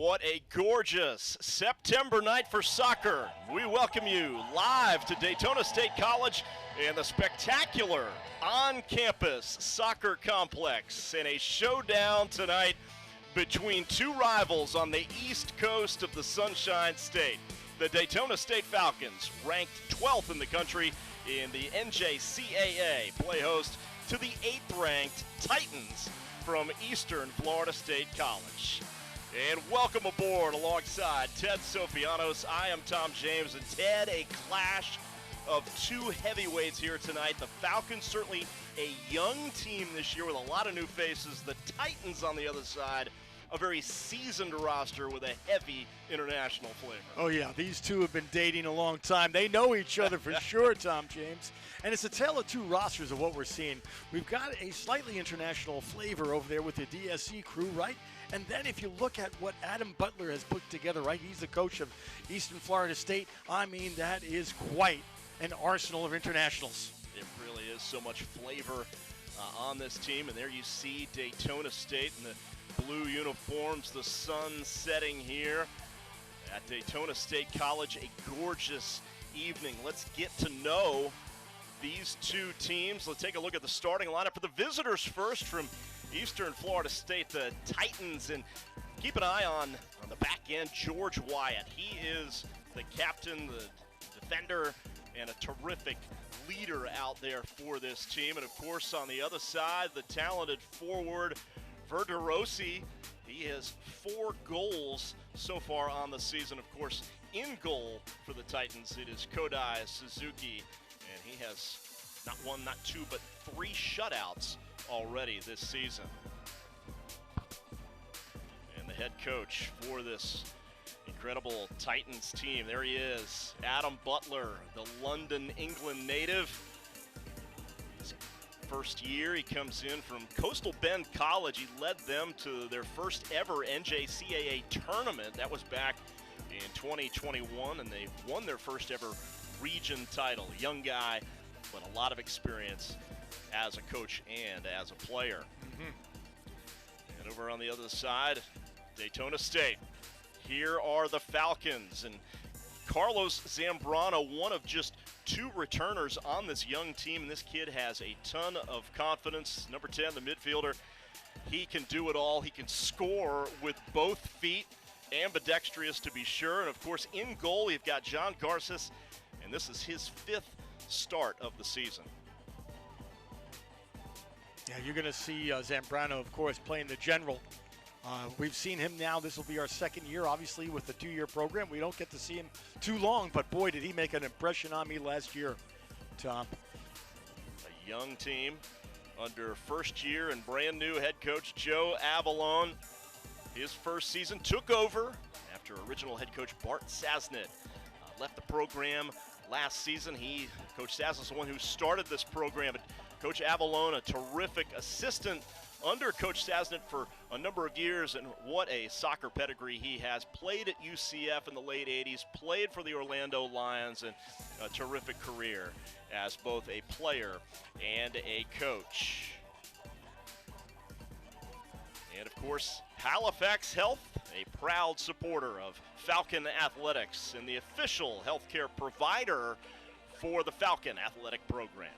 What a gorgeous September night for soccer. We welcome you live to Daytona State College and the spectacular on-campus soccer complex in a showdown tonight between two rivals on the east coast of the Sunshine State. The Daytona State Falcons, ranked 12th in the country in the NJCAA, play host to the 8th-ranked Titans from Eastern Florida State College. And welcome aboard alongside Ted Sofianos. I am Tom James, and Ted, a clash of two heavyweights here tonight. The Falcons, certainly a young team this year with a lot of new faces. The Titans on the other side, a very seasoned roster with a heavy international flavor. Oh yeah, these two have been dating a long time. They know each other for sure, Tom James. And it's a tale of two rosters of what we're seeing. We've got a slightly international flavor over there with the DSC crew, right? And then if you look at what Adam Butler has put together, right? He's the coach of Eastern Florida State. I mean, that is quite an arsenal of internationals. It really is so much flavor on this team. And there you see Daytona State in the blue uniforms, the sun setting here at Daytona State College. A gorgeous evening. Let's get to know these two teams. Let's take a look at the starting lineup for the visitors first from Eastern Florida State, the Titans. And keep an eye on the back end, George Wyatt. He is the captain, the defender, and a terrific leader out there for this team. And of course, on the other side, the talented forward, Verderosi. He has 4 goals so far on the season. Of course, in goal for the Titans, it is Kodai Suzuki, and he has not 1, not 2, but 3 shutouts already this season. And the head coach for this incredible Titans team, there he is, Adam Butler, the London, England native. His first year, he comes in from Coastal Bend College. He led them to their first ever NJCAA tournament. That was back in 2021, and they won their first ever region title. Young guy, but a lot of experience as a coach and as a player. And over on the other side, Daytona State. Here are the Falcons, and Carlos Zambrano, one of just 2 returners on this young team, and this kid has a ton of confidence. Number 10, the midfielder, he can do it all. He can score with both feet, ambidextrous to be sure. And of course, in goal, you've got John Garces, and this is his 5th start of the season. Yeah, you're going to see Zambrano, of course, playing the general. We've seen him now. This will be our 2nd year, obviously, with the 2-year program. We don't get to see him too long, but boy, did he make an impression on me last year, Tom. A young team under first year and brand new head coach Joe Avalon. His first season took over after original head coach Bart Sasnett left the program last season. Coach Sasnett is the one who started this program. But Coach Avalon, a terrific assistant under Coach Sasnett for a number of years, and what a soccer pedigree he has. Played at UCF in the late 80s, played for the Orlando Lions, and a terrific career as both a player and a coach. And of course, Halifax Health, a proud supporter of Falcon Athletics and the official healthcare provider for the Falcon Athletic Program.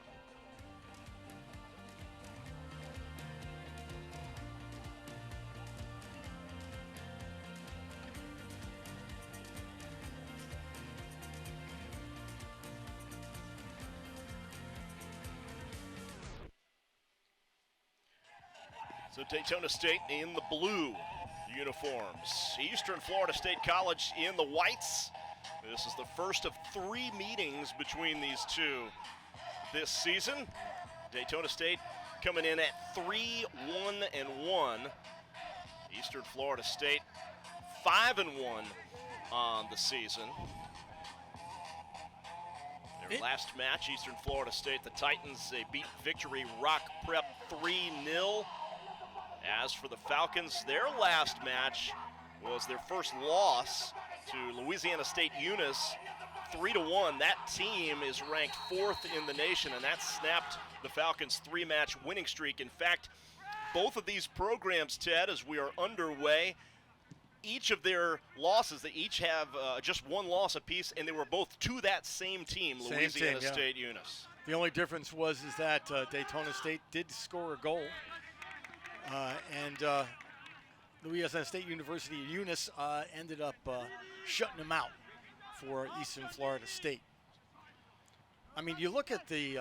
So Daytona State in the blue uniforms. Eastern Florida State College in the whites. This is the first of 3 meetings between these two this season. Daytona State coming in at 3-1-1. Eastern Florida State 5-1 on the season. Their last match, Eastern Florida State, the Titans, they beat Victory Rock Prep 3-0. As for the Falcons, their last match was their first loss to Louisiana State Eunice, 3-1. That team is ranked 4th in the nation, and that snapped the Falcons' 3-match winning streak. In fact, both of these programs, Ted, as we are underway, each of their losses, they each have just one loss apiece, and they were both to that same team, Louisiana State Eunice. The only difference was that Daytona State did score a goal, and Louisiana State University Eunice ended up shutting them out for Eastern Florida State. I mean, you look at the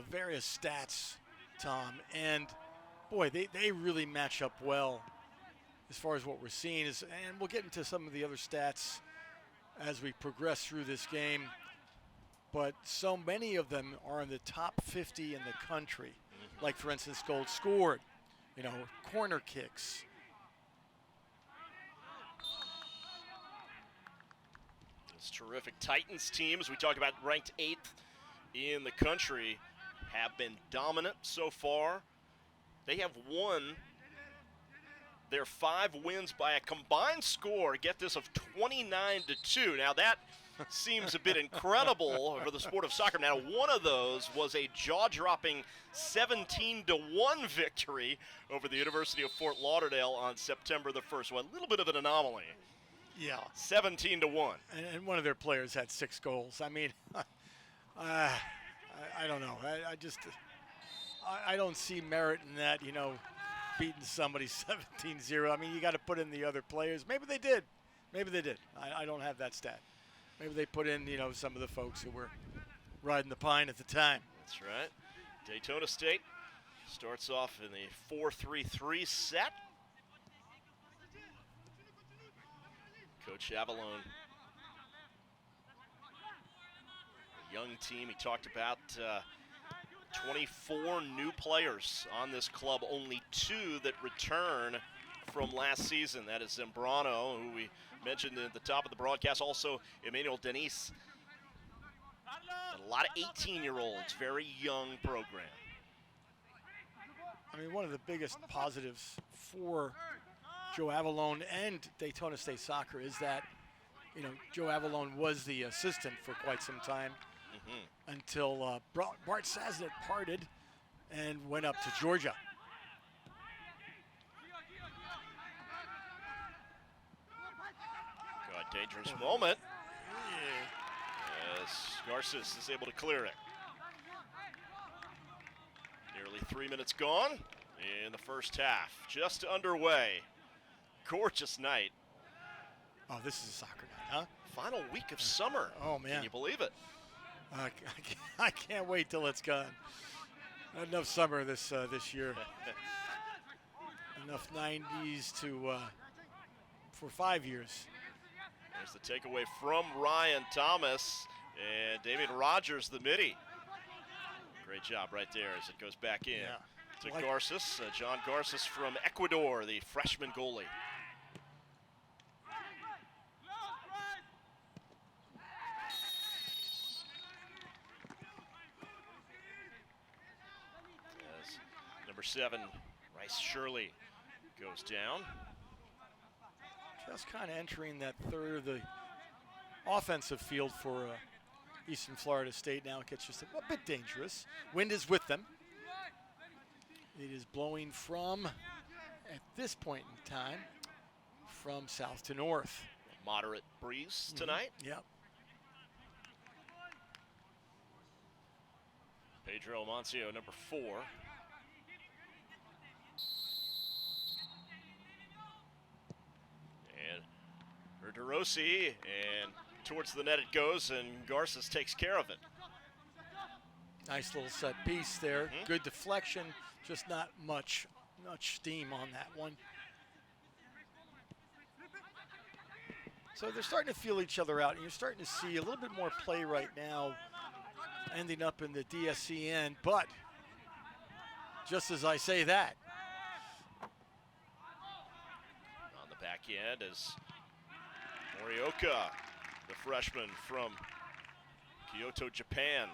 various stats, Tom, and boy, they really match up well as far as what we're seeing is, and we'll get into some of the other stats as we progress through this game. But so many of them are in the top 50 in the country. Like, for instance, goals scored, corner kicks. It's terrific. Titans teams, we talked about ranked 8th in the country, have been dominant so far. They have won their 5 wins by a combined score, get this, of 29-2. Now that seems a bit incredible for the sport of soccer. Now, one of those was a jaw-dropping 17-1 victory over the University of Fort Lauderdale on September the 1st. Well, a little bit of an anomaly. Yeah. 17-1. And one of their players had 6 goals. I mean, I don't know. I don't see merit in that, beating somebody 17-0. I mean, you got to put in the other players. Maybe they did. I don't have that stat. Maybe they put in, some of the folks who were riding the pine at the time. That's right. Daytona State starts off in the 4-3-3 set. Coach Avalone, a young team. He talked about 24 new players on this club, only 2 that return from last season. That is Zambrano, who we mentioned at the top of the broadcast, also Emmanuel Denis. A lot of 18-year-olds, very young program. I mean, one of the biggest positives for Joe Avalone and Daytona State Soccer is that, Joe Avalone was the assistant for quite some time until Bart Sasnet parted and went up to Georgia. Got a dangerous moment as Garces is able to clear it. Nearly 3 minutes gone in the first half, just underway. Gorgeous night. Oh, this is a soccer night, huh? Final week of summer. Oh, man. Can you believe it? I can't wait till it's gone. Not enough summer this year. Enough 90s for 5 years. There's the takeaway from Ryan Thomas and David Rogers, the midi. Great job right there as it goes back in to Garces. John Garces from Ecuador, the freshman goalie. As number 7, Rice Shirley, goes down. Just kind of entering that third of the offensive field for Eastern Florida State. Now it gets just a bit dangerous. Wind is with them. It is blowing from, at this point in time, from south to north. Moderate breeze tonight. Yep. Pedro Amancio, number 4. And Erderossi, and towards the net it goes, and Garces takes care of it. Nice little set piece there. Good deflection, just not much steam on that one. So they're starting to feel each other out, and you're starting to see a little bit more play right now, ending up in the DSC end. But just as I say that, on the back end is Morioka, the freshman from Kyoto, Japan.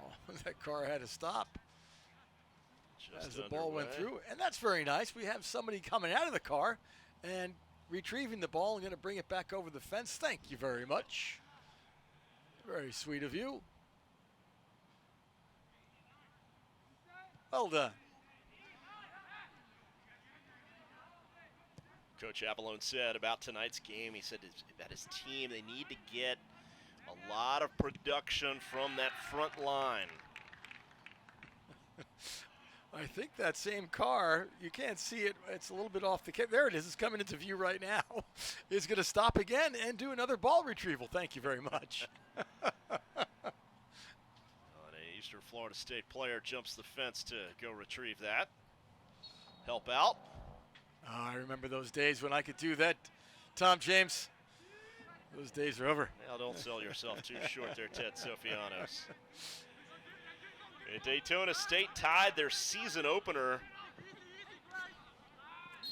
Oh, that car had to stop Just as the ball went through. And that's very nice. We have somebody coming out of the car and retrieving the ball and going to bring it back over the fence. Thank you very much. Very sweet of you. Well done. Coach Avalone said about tonight's game, he said about his team, they need to get a lot of production from that front line. I think that same car, you can't see it, it's a little bit off the there it is, it's coming into view right now, is going to stop again and do another ball retrieval. Thank you very much. An Eastern Florida State player jumps the fence to go retrieve that. Help out. Oh, I remember those days when I could do that, Tom James. Those days are over. Now don't sell yourself too short there, Ted Sofianos. And Daytona State tied their season opener.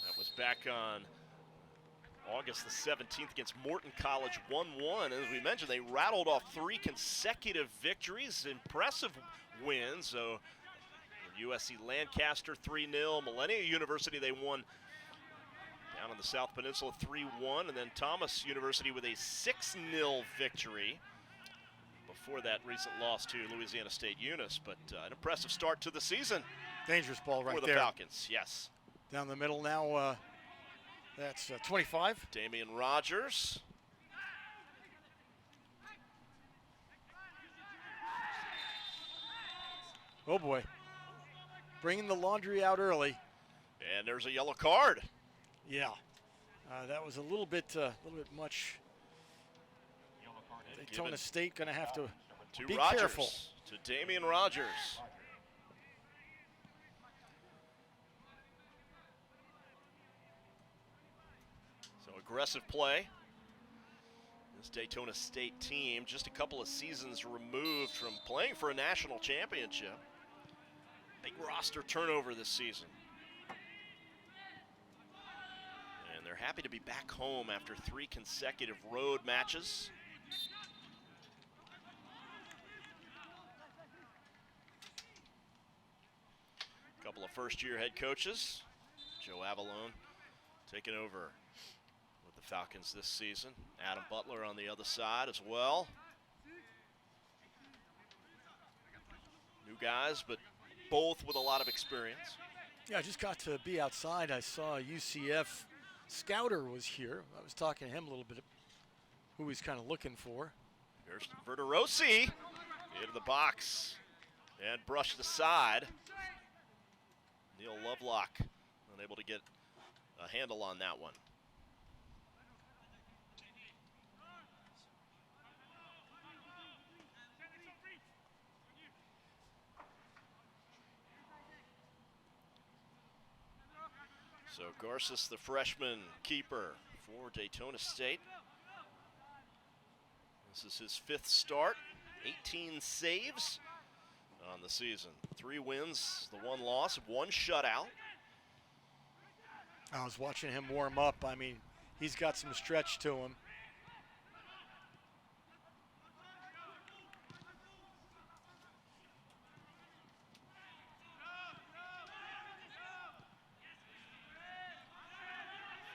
That was back on August the 17th against Morton College 1-1. As we mentioned, they rattled off 3 consecutive victories, impressive wins. So USC Lancaster 3-0, Millennium University they won down on the South Peninsula 3-1, and then Thomas University with a 6-0 victory before that recent loss to Louisiana State Unis. But an impressive start to the season. Dangerous ball right for the there. Falcons, yes. Down the middle now, that's 25. Damian Rogers. Oh boy, bringing the laundry out early. And there's a yellow card. Yeah, that was a little bit much. Daytona State going to have to be Rogers, careful. To Damian Rogers. So aggressive play. This Daytona State team just a couple of seasons removed from playing for a national championship. Big roster turnover this season. And they're happy to be back home after 3 consecutive road matches. A couple of first-year head coaches. Joe Avalone taking over with the Falcons this season. Adam Butler on the other side as well. New guys, but both with a lot of experience. Yeah, I just got to be outside. I saw UCF Scouter was here. I was talking to him a little bit, who he's kind of looking for. Here's Verderosi into the box and brushed aside. Neil Lovelock unable to get a handle on that one. So Garces, the freshman keeper for Daytona State. This is his 5th start, 18 saves on the season. 3 wins, the 1 loss, 1 shutout. I was watching him warm up. I mean, he's got some stretch to him.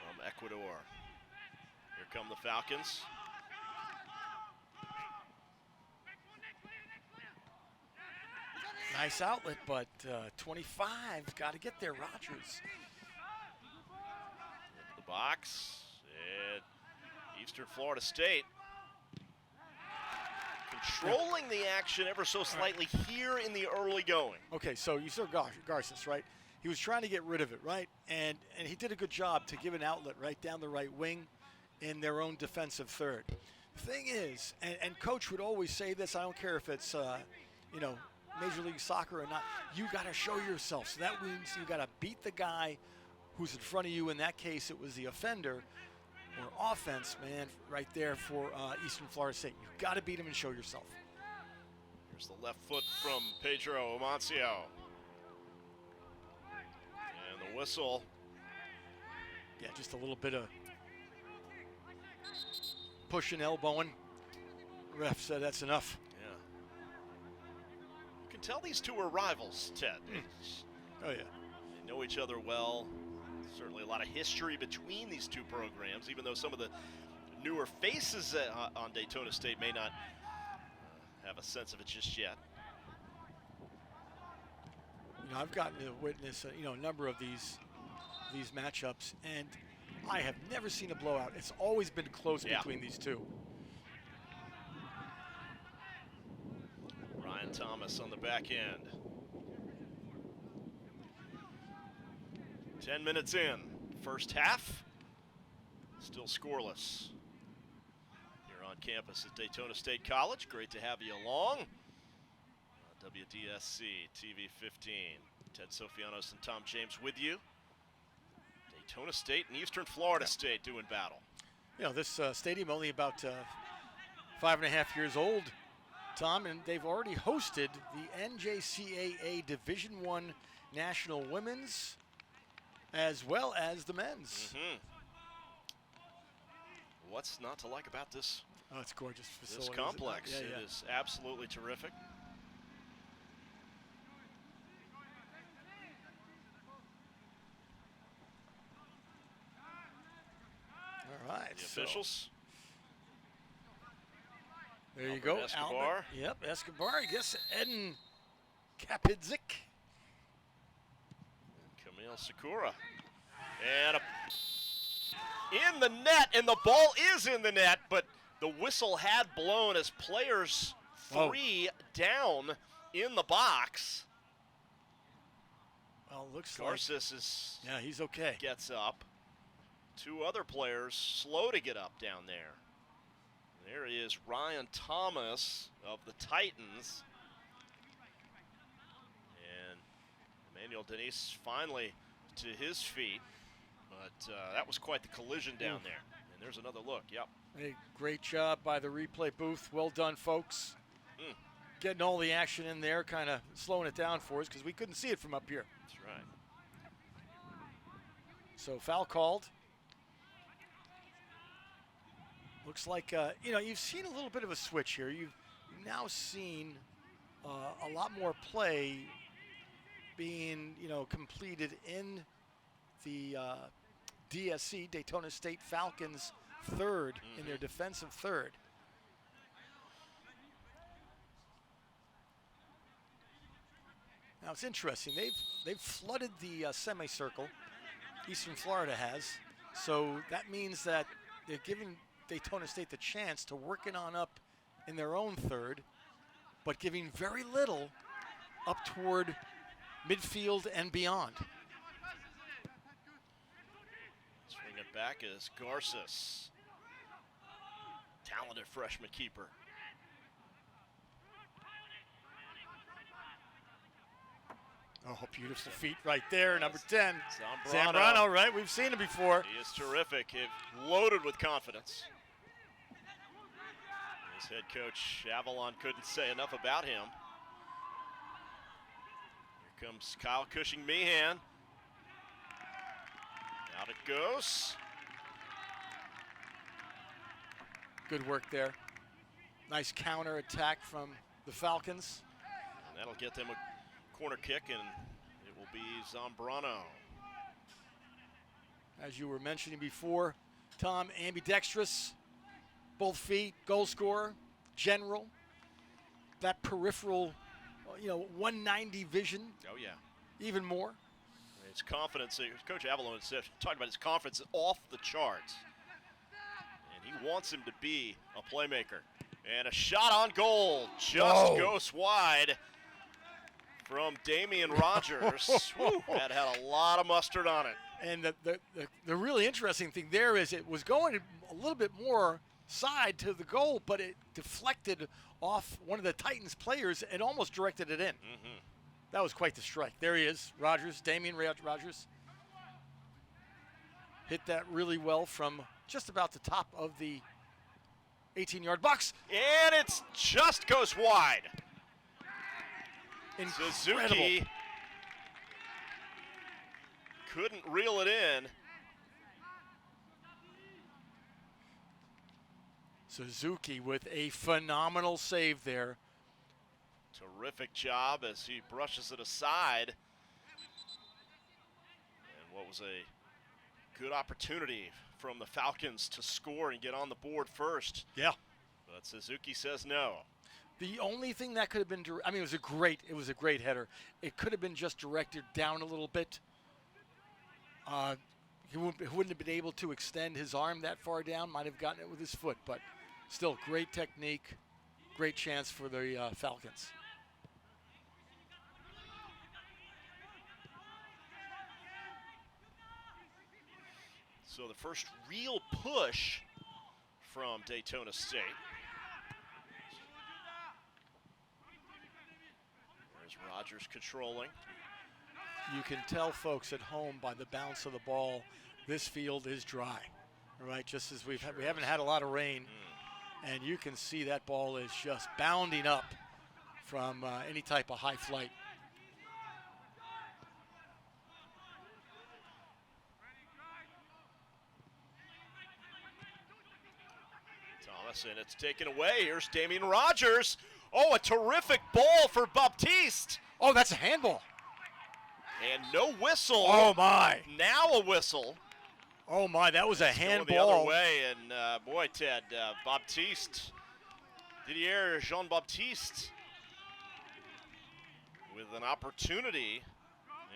From Ecuador. Here come the Falcons. Nice outlet, but 25, got to get there, Rogers. Into the box, and Eastern Florida State controlling the action ever so slightly here in the early going. Okay, so you saw Garces, right? He was trying to get rid of it, right? And he did a good job to give an outlet right down the right wing in their own defensive third. The thing is, and Coach would always say this, I don't care if it's, Major League Soccer or not, you got to show yourself. So that means you got to beat the guy who's in front of you. In that case, it was the offender or offense, man, right there for Eastern Florida State. You've got to beat him and show yourself. Here's the left foot from Pedro Amancio. And the whistle. Yeah, just a little bit of pushing, elbowing. Ref said that's enough. You can tell these two are rivals, Ted. Oh, yeah. They know each other well. Certainly a lot of history between these two programs, even though some of the newer faces on Daytona State may not have a sense of it just yet. I've gotten to witness, a number of these matchups, and I have never seen a blowout. It's always been close between these two. Ryan Thomas on the back end. 10 minutes in, first half, still scoreless. Here on campus at Daytona State College. Great to have you along. WDSC TV 15. Ted Sofianos and Tom James with you. Daytona State and Eastern Florida State doing battle. You know, this stadium only about 5.5 years old, Tom, and they've already hosted the NJCAA Division I National Women's as well as the men's. What's not to like about this? Oh, it's gorgeous facility. This complex, it is absolutely terrific. All right, the officials. There you go, Escobar. Yep, Escobar. I guess Eden Kapidzik. Camille Sakura. And in the net, and the ball is in the net, but the whistle had blown as players three down in the box. Well, looks Garces is he's okay. Gets up. Two other players slow to get up down there. There is Ryan Thomas of the Titans. And Emmanuel Denise finally to his feet. But that was quite the collision down there. And there's another look, yep. Hey, great job by the replay booth. Well done, folks. Getting all the action in there, kind of slowing it down for us because we couldn't see it from up here. That's right. So foul called. Looks like, you know, you've seen a little bit of a switch here. You've now seen a lot more play being, you know, completed in the DSC, Daytona State Falcons third, in their defensive third. Now it's interesting. They've flooded the semicircle. Eastern Florida has. So that means that they're giving Daytona State the chance to work it on up in their own third, but giving very little up toward midfield and beyond. Swing it back is Garces. Talented freshman keeper. Oh, beautiful feet right there, number 10. Zambrano, right? We've seen him before. He is terrific. Loaded with confidence. His head coach, Avalon, couldn't say enough about him. Here comes Kyle Cushing-Meehan. Out it goes. Good work there. Nice counter attack from the Falcons. And that'll get them a corner kick, and it will be Zambrano. As you were mentioning before, Tom, ambidextrous, both feet, goal scorer, general, that peripheral, you know, 190 vision. Oh, yeah. Even more. His confidence, Coach Avalon said, talked about his confidence off the charts. And he wants him to be a playmaker. And a shot on goal just goes wide from Damian Rogers. That had a lot of mustard on it. And the really interesting thing there is it was going a little bit more side to the goal, but it deflected off one of the Titans players and almost directed it in. That was quite the strike. There he is, Rogers, Damian Rogers. Hit that really well from just about the top of the 18-yard box. And it just goes wide. Incredible. Suzuki couldn't reel it in. Suzuki with a phenomenal save there. Terrific job as he brushes it aside. And what was a good opportunity from the Falcons to score and get on the board first. Yeah. But Suzuki says no. The only thing that could have been, I mean, it was a great header. It could have been just directed down a little bit. He wouldn't have been able to extend his arm that far down. Might have gotten it with his foot, but still great technique, great chance for the Falcons. So the first real push from Daytona State. There's Rogers controlling. You can tell folks at home by the bounce of the ball, this field is dry, right? Just as we haven't had a lot of rain, and you can see that ball is just bounding up from any type of high flight. Thomas, and it's taken away. Here's Damian Rogers. Oh, a terrific ball for Baptiste. Oh, that's a handball. And no whistle. Oh, my. Now a whistle. Oh, my, that was a handball. Going the other way, and boy, Ted, Baptiste, Didier Jean-Baptiste with an opportunity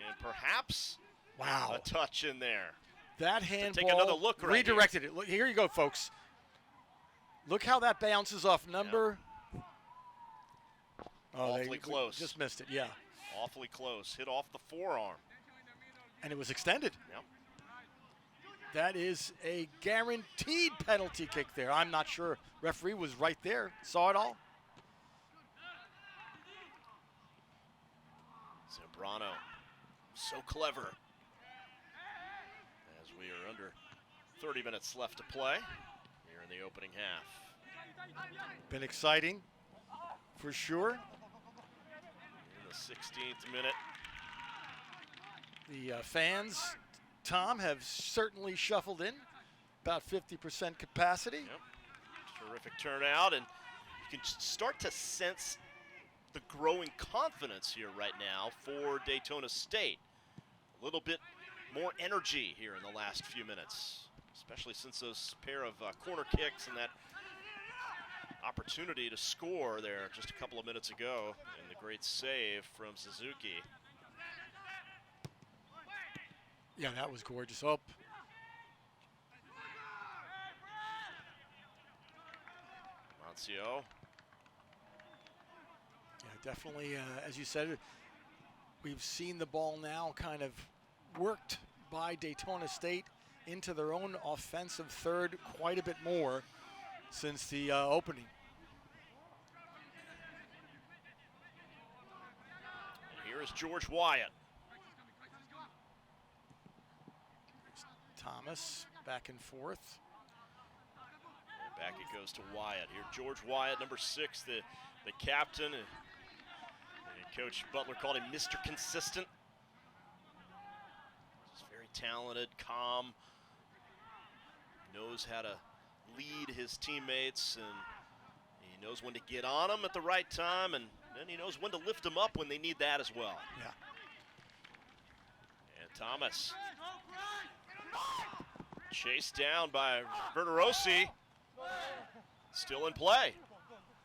and perhaps a touch in there. That handball take another look right redirected it. Look, here you go, folks. Look how that bounces off number. Yeah. Oh, awfully close. Just missed it, yeah. Awfully close. Hit off the forearm. And it was extended. Yep. That is a guaranteed penalty kick there. I'm not sure. Referee was right there. Saw it all. Zambrano, so clever. As we are under 30 minutes left to play here in the opening half. Been exciting, for sure. In the 16th minute. The fans, Tom, have certainly shuffled in. About 50% capacity. Yep. Terrific turnout, and you can start to sense the growing confidence here right now for Daytona State. A little bit more energy here in the last few minutes, especially since those pair of corner kicks and that opportunity to score there just a couple of minutes ago, and the great save from Suzuki. Yeah, that was gorgeous. Oh. Mancio. Yeah, definitely, as you said, we've seen the ball now kind of worked by Daytona State into their own offensive third quite a bit more since the opening. And here is George Wyatt. Thomas back and forth. And back it goes to Wyatt. Here, George Wyatt, number 6, the captain. And Coach Butler called him Mr. Consistent. He's very talented, calm, knows how to lead his teammates, and he knows when to get on them at the right time, and then he knows when to lift them up when they need that as well. Yeah. And Thomas chased down by Verderossi, still in play.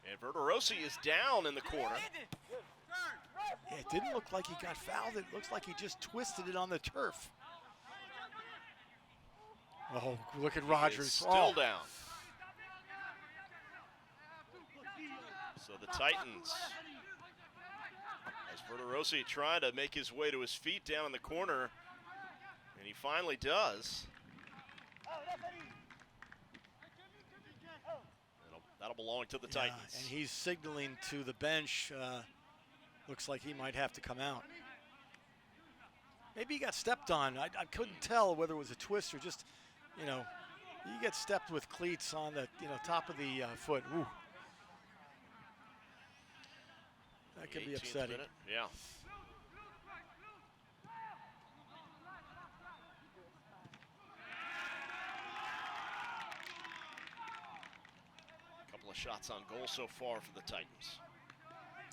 And Verderossi is down in the corner. Yeah, it didn't look like he got fouled. It looks like he just twisted it on the turf. Oh, look at Rogers. Still down. So the Titans, as Verderossi trying to make his way to his feet down in the corner, and he finally does. That'll belong to the Titans. And he's signaling to the bench. Looks like he might have to come out. Maybe he got stepped on. I couldn't tell whether it was a twist or just, you get stepped with cleats on the, top of the foot. Ooh. That could be upsetting. Minute. Yeah. Couple of shots on goal so far for the Titans.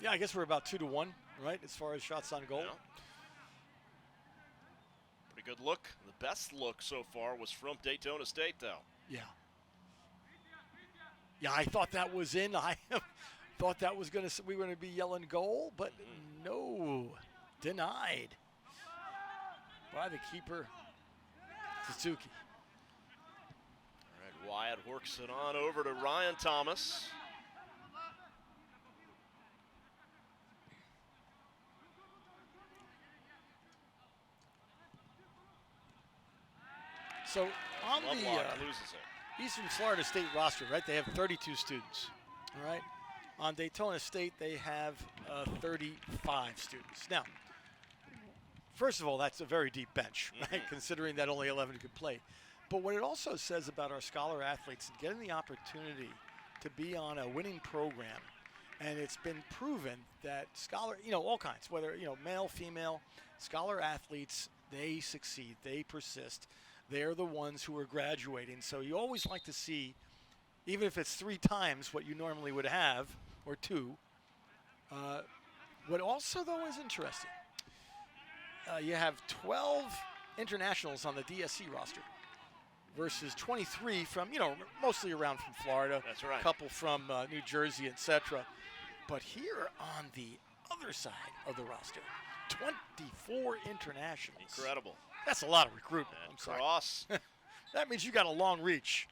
Yeah, I guess we're about 2-1, right, as far as shots on goal. Yeah. Pretty good look. The best look so far was from Daytona State, though. Yeah. Yeah, I thought that was in. I thought that was we were going to be yelling goal, but no, denied by the keeper. Suzuki. All right, Wyatt works it on over to Ryan Thomas. So on Lovelock the loses it. Eastern Florida State roster, right, they have 32 students. All right. On Daytona State, they have 35 students. Now, first of all, that's a very deep bench, right, considering that only 11 could play. But what it also says about our scholar athletes and getting the opportunity to be on a winning program, and it's been proven that scholar, all kinds, whether, male, female, scholar athletes, they succeed, they persist. They're the ones who are graduating. So you always like to see, even if it's 3 times what you normally would have, or 2. What also, though, is interesting, you have 12 internationals on the DSC roster versus 23 from, mostly around from Florida. That's right. A couple from New Jersey, etc. But here on the other side of the roster, 24 internationals. Incredible. That's a lot of recruitment. And I'm sorry. Cross. That means you got a long reach.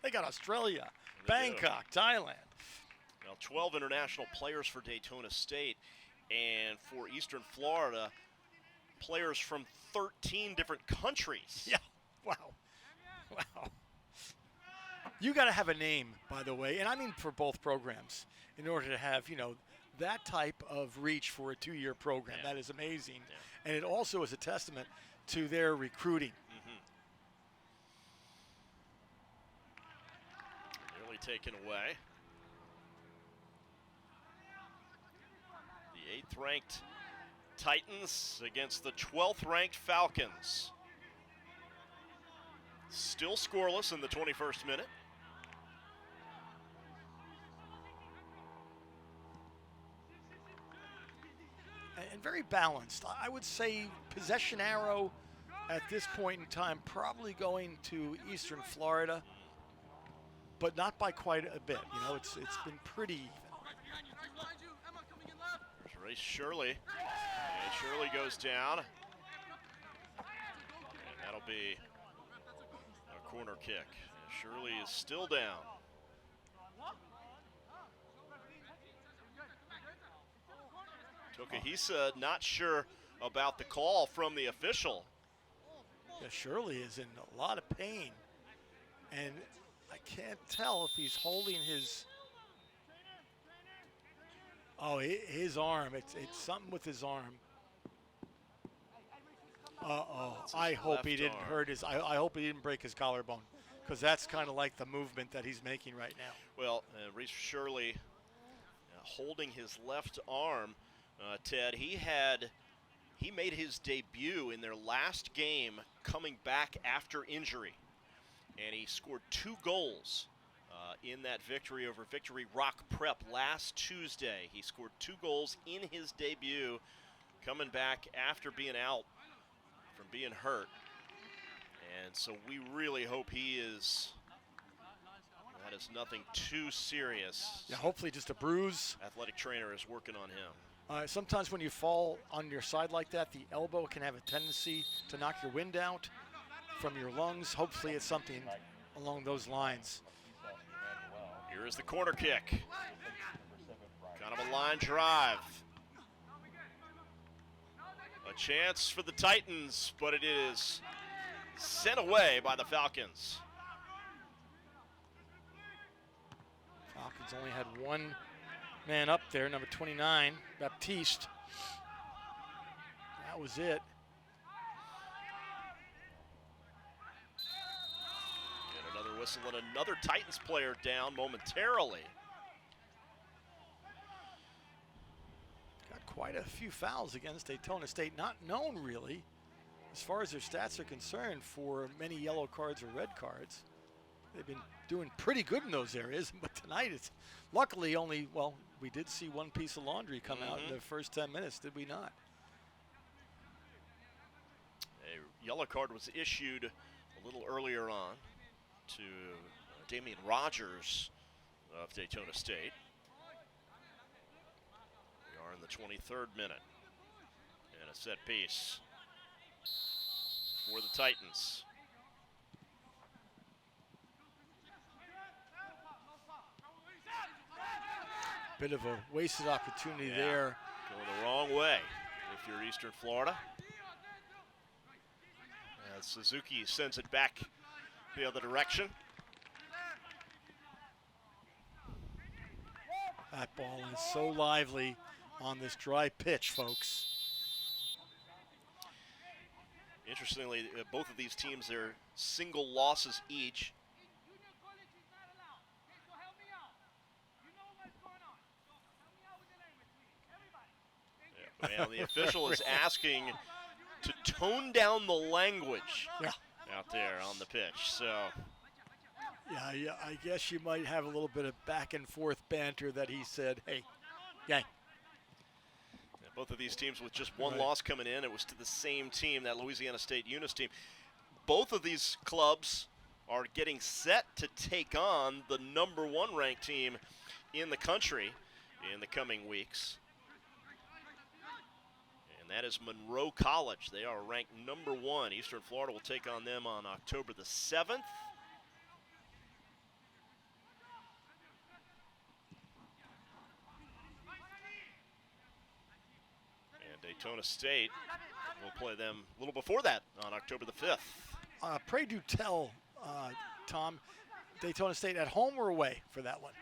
They got Australia, They Bangkok, Thailand. Well, 12 international players for Daytona State, and for Eastern Florida, players from 13 different countries. Yeah. Wow. Wow. You got to have a name, by the way, and I mean for both programs, in order to have, that type of reach for a 2-year program. Yeah. That is amazing. Yeah. And it also is a testament to their recruiting. Nearly taken away. The 8th ranked Titans against the 12th ranked Falcons. Still scoreless in the 21st minute. And very balanced. I would say possession arrow at this point in time probably going to Eastern Florida, but not by quite a bit. It's been pretty even. There's Race Shirley. And Shirley goes down. And that'll be a corner kick. And Shirley is still down. Tokahisa not sure about the call from the official. Yeah, Shirley is in a lot of pain. And I can't tell if he's holding his... Oh, his arm. It's something with his arm. Uh-oh. I hope he didn't hurt his... I hope he didn't break his collarbone, because that's kind of like the movement that he's making right now. Well, Reese Shirley holding his left arm. Ted, he made his debut in their last game coming back after injury, and he scored 2 goals in that victory over Victory Rock Prep last Tuesday. He scored 2 goals in his debut, coming back after being out from being hurt, and so we really hope that is nothing too serious. Yeah, hopefully just a bruise. Athletic trainer is working on him. Sometimes when you fall on your side like that, the elbow can have a tendency to knock your wind out from your lungs. Hopefully it's something along those lines. Here is the corner kick. Kind of a line drive. A chance for the Titans, but it is sent away by the Falcons. Falcons only had 1 man up there, number 29, Baptiste. That was it. And another whistle and another Titans player down momentarily. Got quite a few fouls against Daytona State, not known really, as far as their stats are concerned, for many yellow cards or red cards. They've been doing pretty good in those areas, but tonight it's luckily only, well, we did see 1 piece of laundry come out in the first 10 minutes, did we not? A yellow card was issued a little earlier on to Damian Rogers of Daytona State. We are in the 23rd minute. And a set piece for the Titans. bit of a wasted opportunity there. Going the wrong way if you're Eastern Florida. As Suzuki sends it back the other direction. That ball is so lively on this dry pitch, folks. Interestingly, both of these teams, they're single losses each. Yeah, the official is asking to tone down the language out there on the pitch. So, yeah, I guess you might have a little bit of back and forth banter that he said, hey, gang. Yeah, both of these teams with just one loss coming in. It was to the same team, that Louisiana State Unis team. Both of these clubs are getting set to take on the #1 ranked team in the country in the coming weeks. And that is Monroe College. They are ranked #1. Eastern Florida will take on them on October the 7th. And Daytona State will play them a little before that on October the 5th. Pray do tell, Tom, Daytona State at home or away for that one?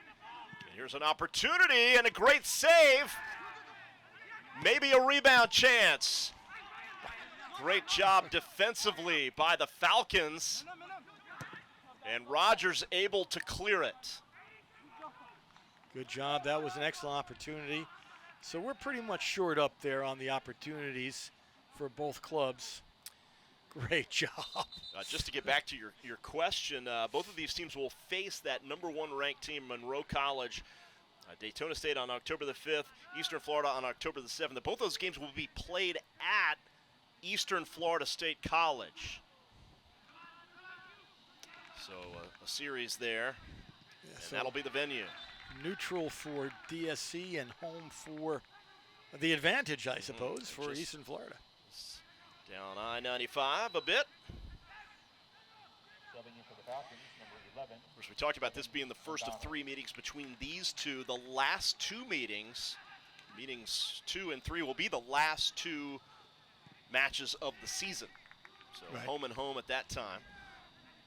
And here's an opportunity and a great save. Maybe a rebound chance. Great job defensively by the Falcons. And Rogers able to clear it. Good job. That was an excellent opportunity. So we're pretty much short up there on the opportunities for both clubs. Great job. Just to get back to your question, both of these teams will face that #1 ranked team, Monroe College. Daytona State on October the 5th, Eastern Florida on October the 7th. Both those games will be played at Eastern Florida State College. So a series there, and so that'll be the venue. Neutral for DSC and home for the advantage, I suppose, for Eastern Florida. Down I-95 a bit. Of course, we talked about this being the first of 3 meetings between these two. The last 2 meetings, meetings 2 and 3, will be the last 2 matches of the season. So home and home at that time.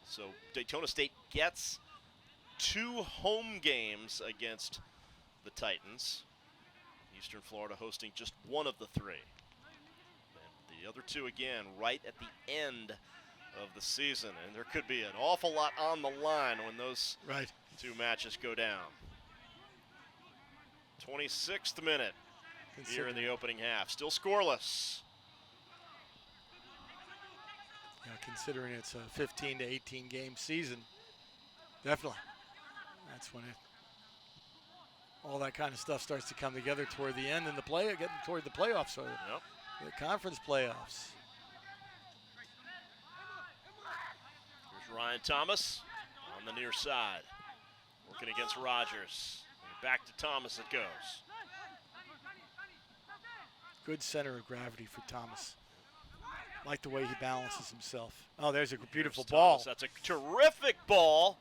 So Daytona State gets 2 home games against the Titans. Eastern Florida hosting just 1 of the 3. And the other 2 again right at the end of the season, and there could be an awful lot on the line when those 2 matches go down. 26th minute here in the opening half, still scoreless. Yeah, considering it's a 15 to 18 game season, definitely. That's when all that kind of stuff starts to come together toward the end and getting toward the playoffs, or the conference playoffs. Ryan Thomas on the near side, working against Rogers. And back to Thomas it goes. Good center of gravity for Thomas. Like the way he balances himself. Oh, there's a beautiful ball. That's a terrific ball.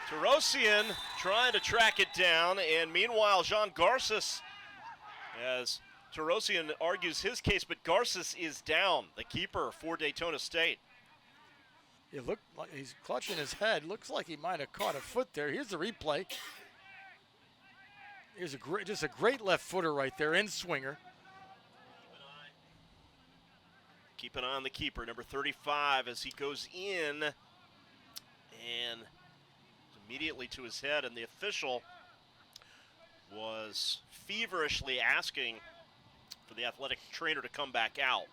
Terosian trying to track it down, and meanwhile, Jean Garces, as Terosian argues his case, but Garces is down, the keeper for Daytona State. It looked like he's clutching his head. Looks like he might have caught a foot there. Here's the replay. Here's just a great left footer right there, in swinger. Keep an eye on the keeper, number 35, as he goes in and immediately to his head, and the official was feverishly asking for the athletic trainer to come back out.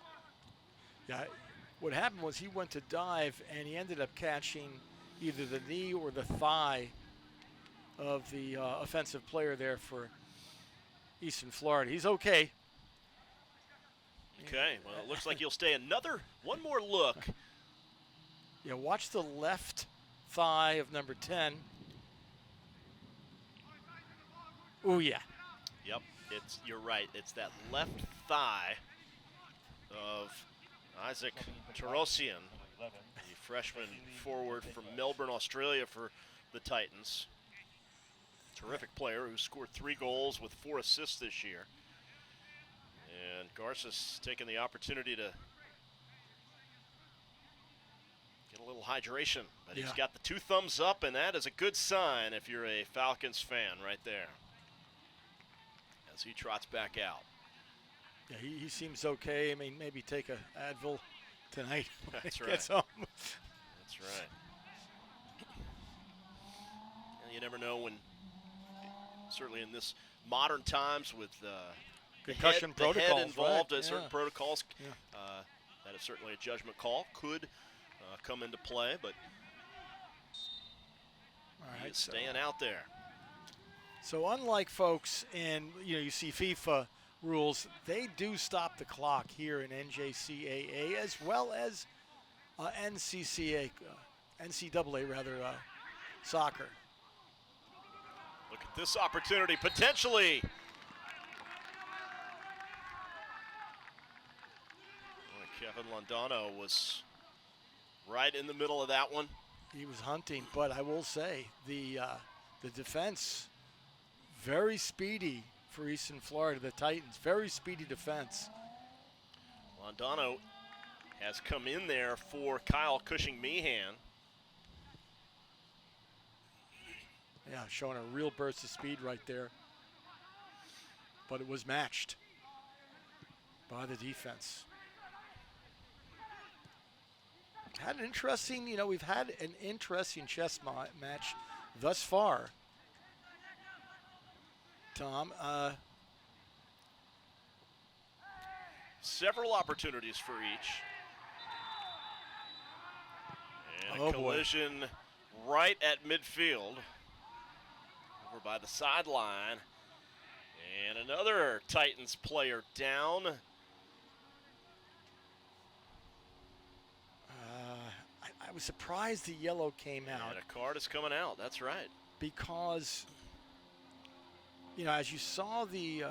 Yeah, what happened was he went to dive and he ended up catching either the knee or the thigh of the offensive player there for Eastern Florida. He's okay. Okay, well, it looks like he'll stay one more look. Yeah, watch the left thigh of number 10. Oh, yeah. Yep, you're right. It's that left thigh of Isaac Terosian, the freshman forward from Melbourne, Australia for the Titans. Terrific player who scored 3 goals with 4 assists this year. And Garces taking the opportunity to get a little hydration. But he's got the 2 thumbs up, and that is a good sign if you're a Falcons fan right there. As he trots back out. Yeah, he seems okay. I mean, maybe take a Advil tonight when That's he right. gets home. That's right. And you never know when, certainly in this modern times with concussion the head protocols involved, right? certain protocols, Yeah. that is certainly a judgment call, could come into play, but All right, he's staying out there. So unlike folks in, you see FIFA rules, they do stop the clock here in NJCAA as well as NCAA soccer. Look at this opportunity, potentially. Kevin Londano was right in the middle of that one. He was hunting, but I will say the defense, very speedy for Eastern Florida, the Titans, very speedy defense. Londano has come in there for Kyle Cushing-Meehan. Yeah, showing a real burst of speed right there. But it was matched by the defense. Had an interesting, we've had an interesting chess match thus far. Tom, several opportunities for each. And a collision right at midfield. Over by the sideline. And another Titans player down. I was surprised the yellow came out. And a card is coming out, that's right. Because, as you saw the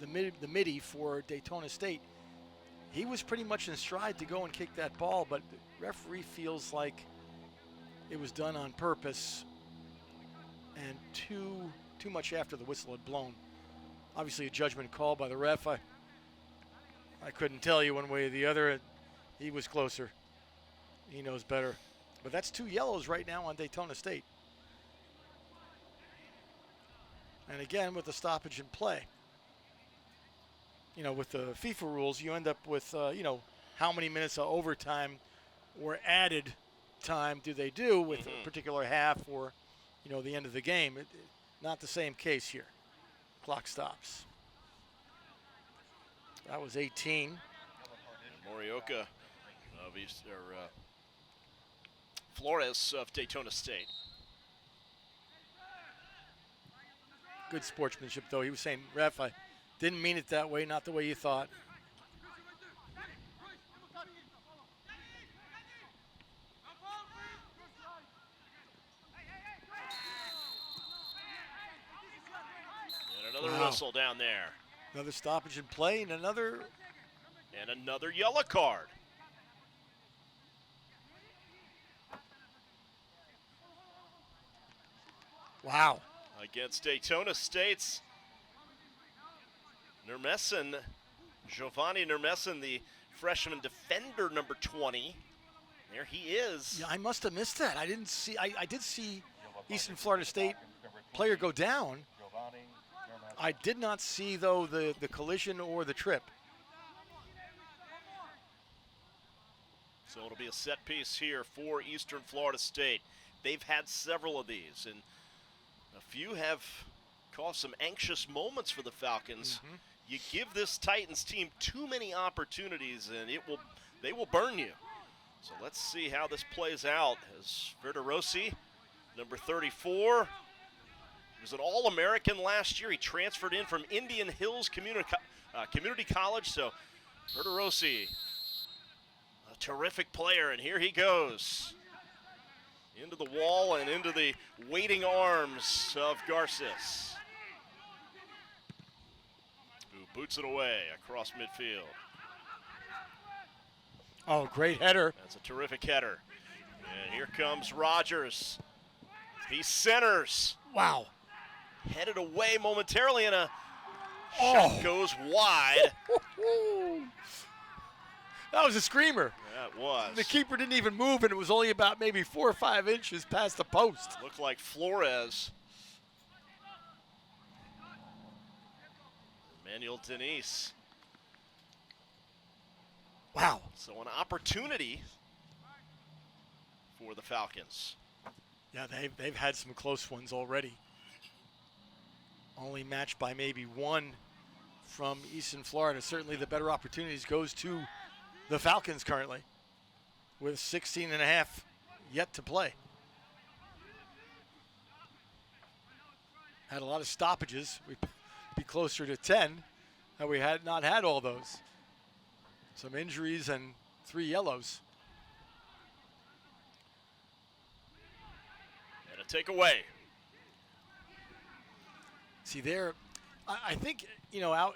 midi for Daytona State, he was pretty much in stride to go and kick that ball, but the referee feels like it was done on purpose and too much after the whistle had blown. Obviously a judgment call by the ref. I couldn't tell you one way or the other. He was closer. He knows better. But that's 2 yellows right now on Daytona State. And again, with the stoppage in play. With the FIFA rules, you end up with, how many minutes of overtime or added time do they do with a particular half or, the end of the game. Not the same case here. Clock stops. That was 18. Morioka of Flores of Daytona State. Good sportsmanship, though. He was saying, ref, I didn't mean it that way, not the way you thought. And another whistle down there. Another stoppage in play and another yellow card. Wow. Against Daytona State's Giovanni Nermessen, the freshman defender, number 20. There he is. Yeah, I must have missed that. I didn't see. I did see Eastern Florida State player go down. I did not see, though, the collision or the trip. So it'll be a set piece here for Eastern Florida State. They've had several of these, and a few have caused some anxious moments for the Falcons. You give this Titans team too many opportunities, and they will burn you. So let's see how this plays out. As Verderossi, number 34, he was an All-American last year. He transferred in from Indian Hills Community College. So Verderossi, a terrific player, and here he goes. Into the wall and into the waiting arms of Garces, who boots it away across midfield. Oh, great header. That's a terrific header. And here comes Rogers. He centers. Wow. headed away momentarily, and a shot goes wide. That was a screamer. That was. The keeper didn't even move, and it was only about maybe 4 or 5 inches past the post. Looked like Flores. Emmanuel Denise. Wow. So an opportunity for the Falcons. Yeah, they've had some close ones already. Only matched by maybe one from Eastern Florida. Certainly the better opportunities goes to the Falcons currently, with 16 and a half yet to play. Had a lot of stoppages. We'd be closer to 10 had we had not had all those. Some injuries and 3 yellows. And a takeaway. See there, I think, out.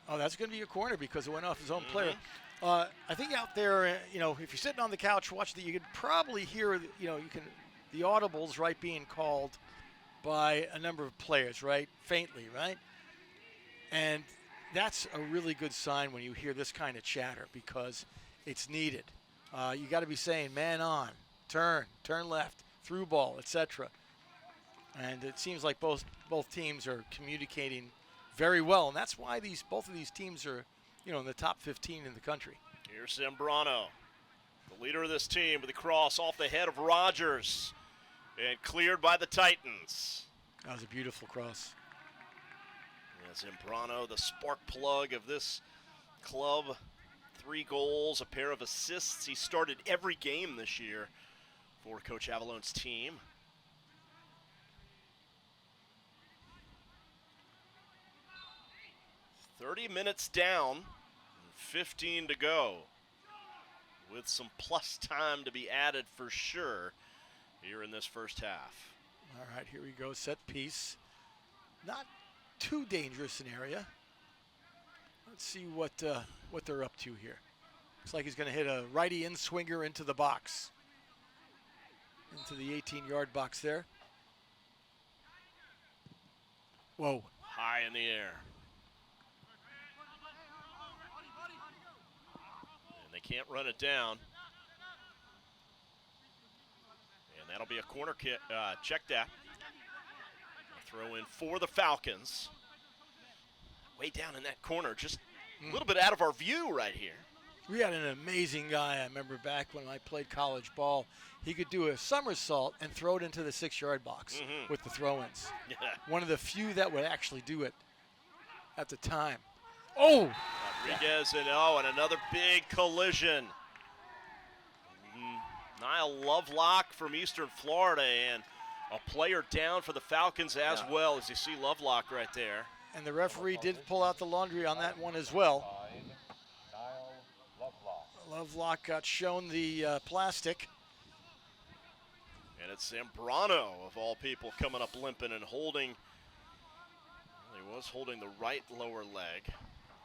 Oh, that's going to be a corner because it went off his own player. I think out there, if you're sitting on the couch watching, you could probably hear, the audibles, right, being called by a number of players, right, faintly, right? And that's a really good sign when you hear this kind of chatter because it's needed. You got to be saying, man on, turn left, through ball, etc. And it seems like both teams are communicating very well, and that's why both of these teams are, in the top 15 in the country. Here's Zambrano, the leader of this team, with the cross off the head of Rogers, and cleared by the Titans. That was a beautiful cross. Yeah, Zambrano, the spark plug of this club. 3 goals, a pair of assists. He started every game this year for Coach Avallone's team. 30 minutes down, 15 to go, with some plus time to be added for sure here in this first half. All right, here we go, set piece. Not too dangerous an area. Let's see what they're up to here. Looks like he's going to hit a righty in-swinger into the box, into the 18-yard box there. Whoa. High in the air. Can't run it down. And that'll be a corner kick, check that. Throw in for the Falcons. Way down in that corner, just a little bit out of our view right here. We had an amazing guy, I remember back when I played college ball. He could do a somersault and throw it into the 6-yard box with the throw-ins. Yeah. One of the few that would actually do it at the time. Oh! Rodriguez and another big collision. Niall Lovelock from Eastern Florida, and a player down for the Falcons as well, as you see Lovelock right there. And the referee did pull out the laundry on that one as well. Lovelock got shown the plastic. And it's Zambrano, of all people, coming up limping and holding. He was holding the right lower leg.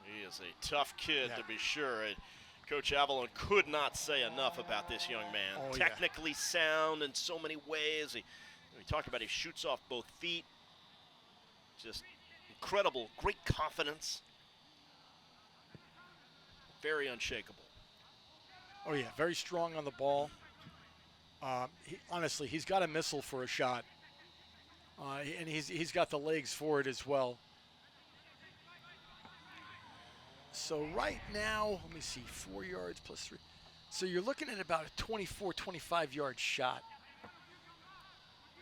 He is a tough kid, to be sure. Coach Avalone could not say enough about this young man. Technically sound in so many ways. We talked about he shoots off both feet. Just incredible, great confidence. Very unshakable. Oh, yeah, very strong on the ball. Honestly, he's got a missile for a shot. And he's got the legs for it as well. So right now, let me see, 4 yards plus 3. So you're looking at about a 24, 25-yard shot.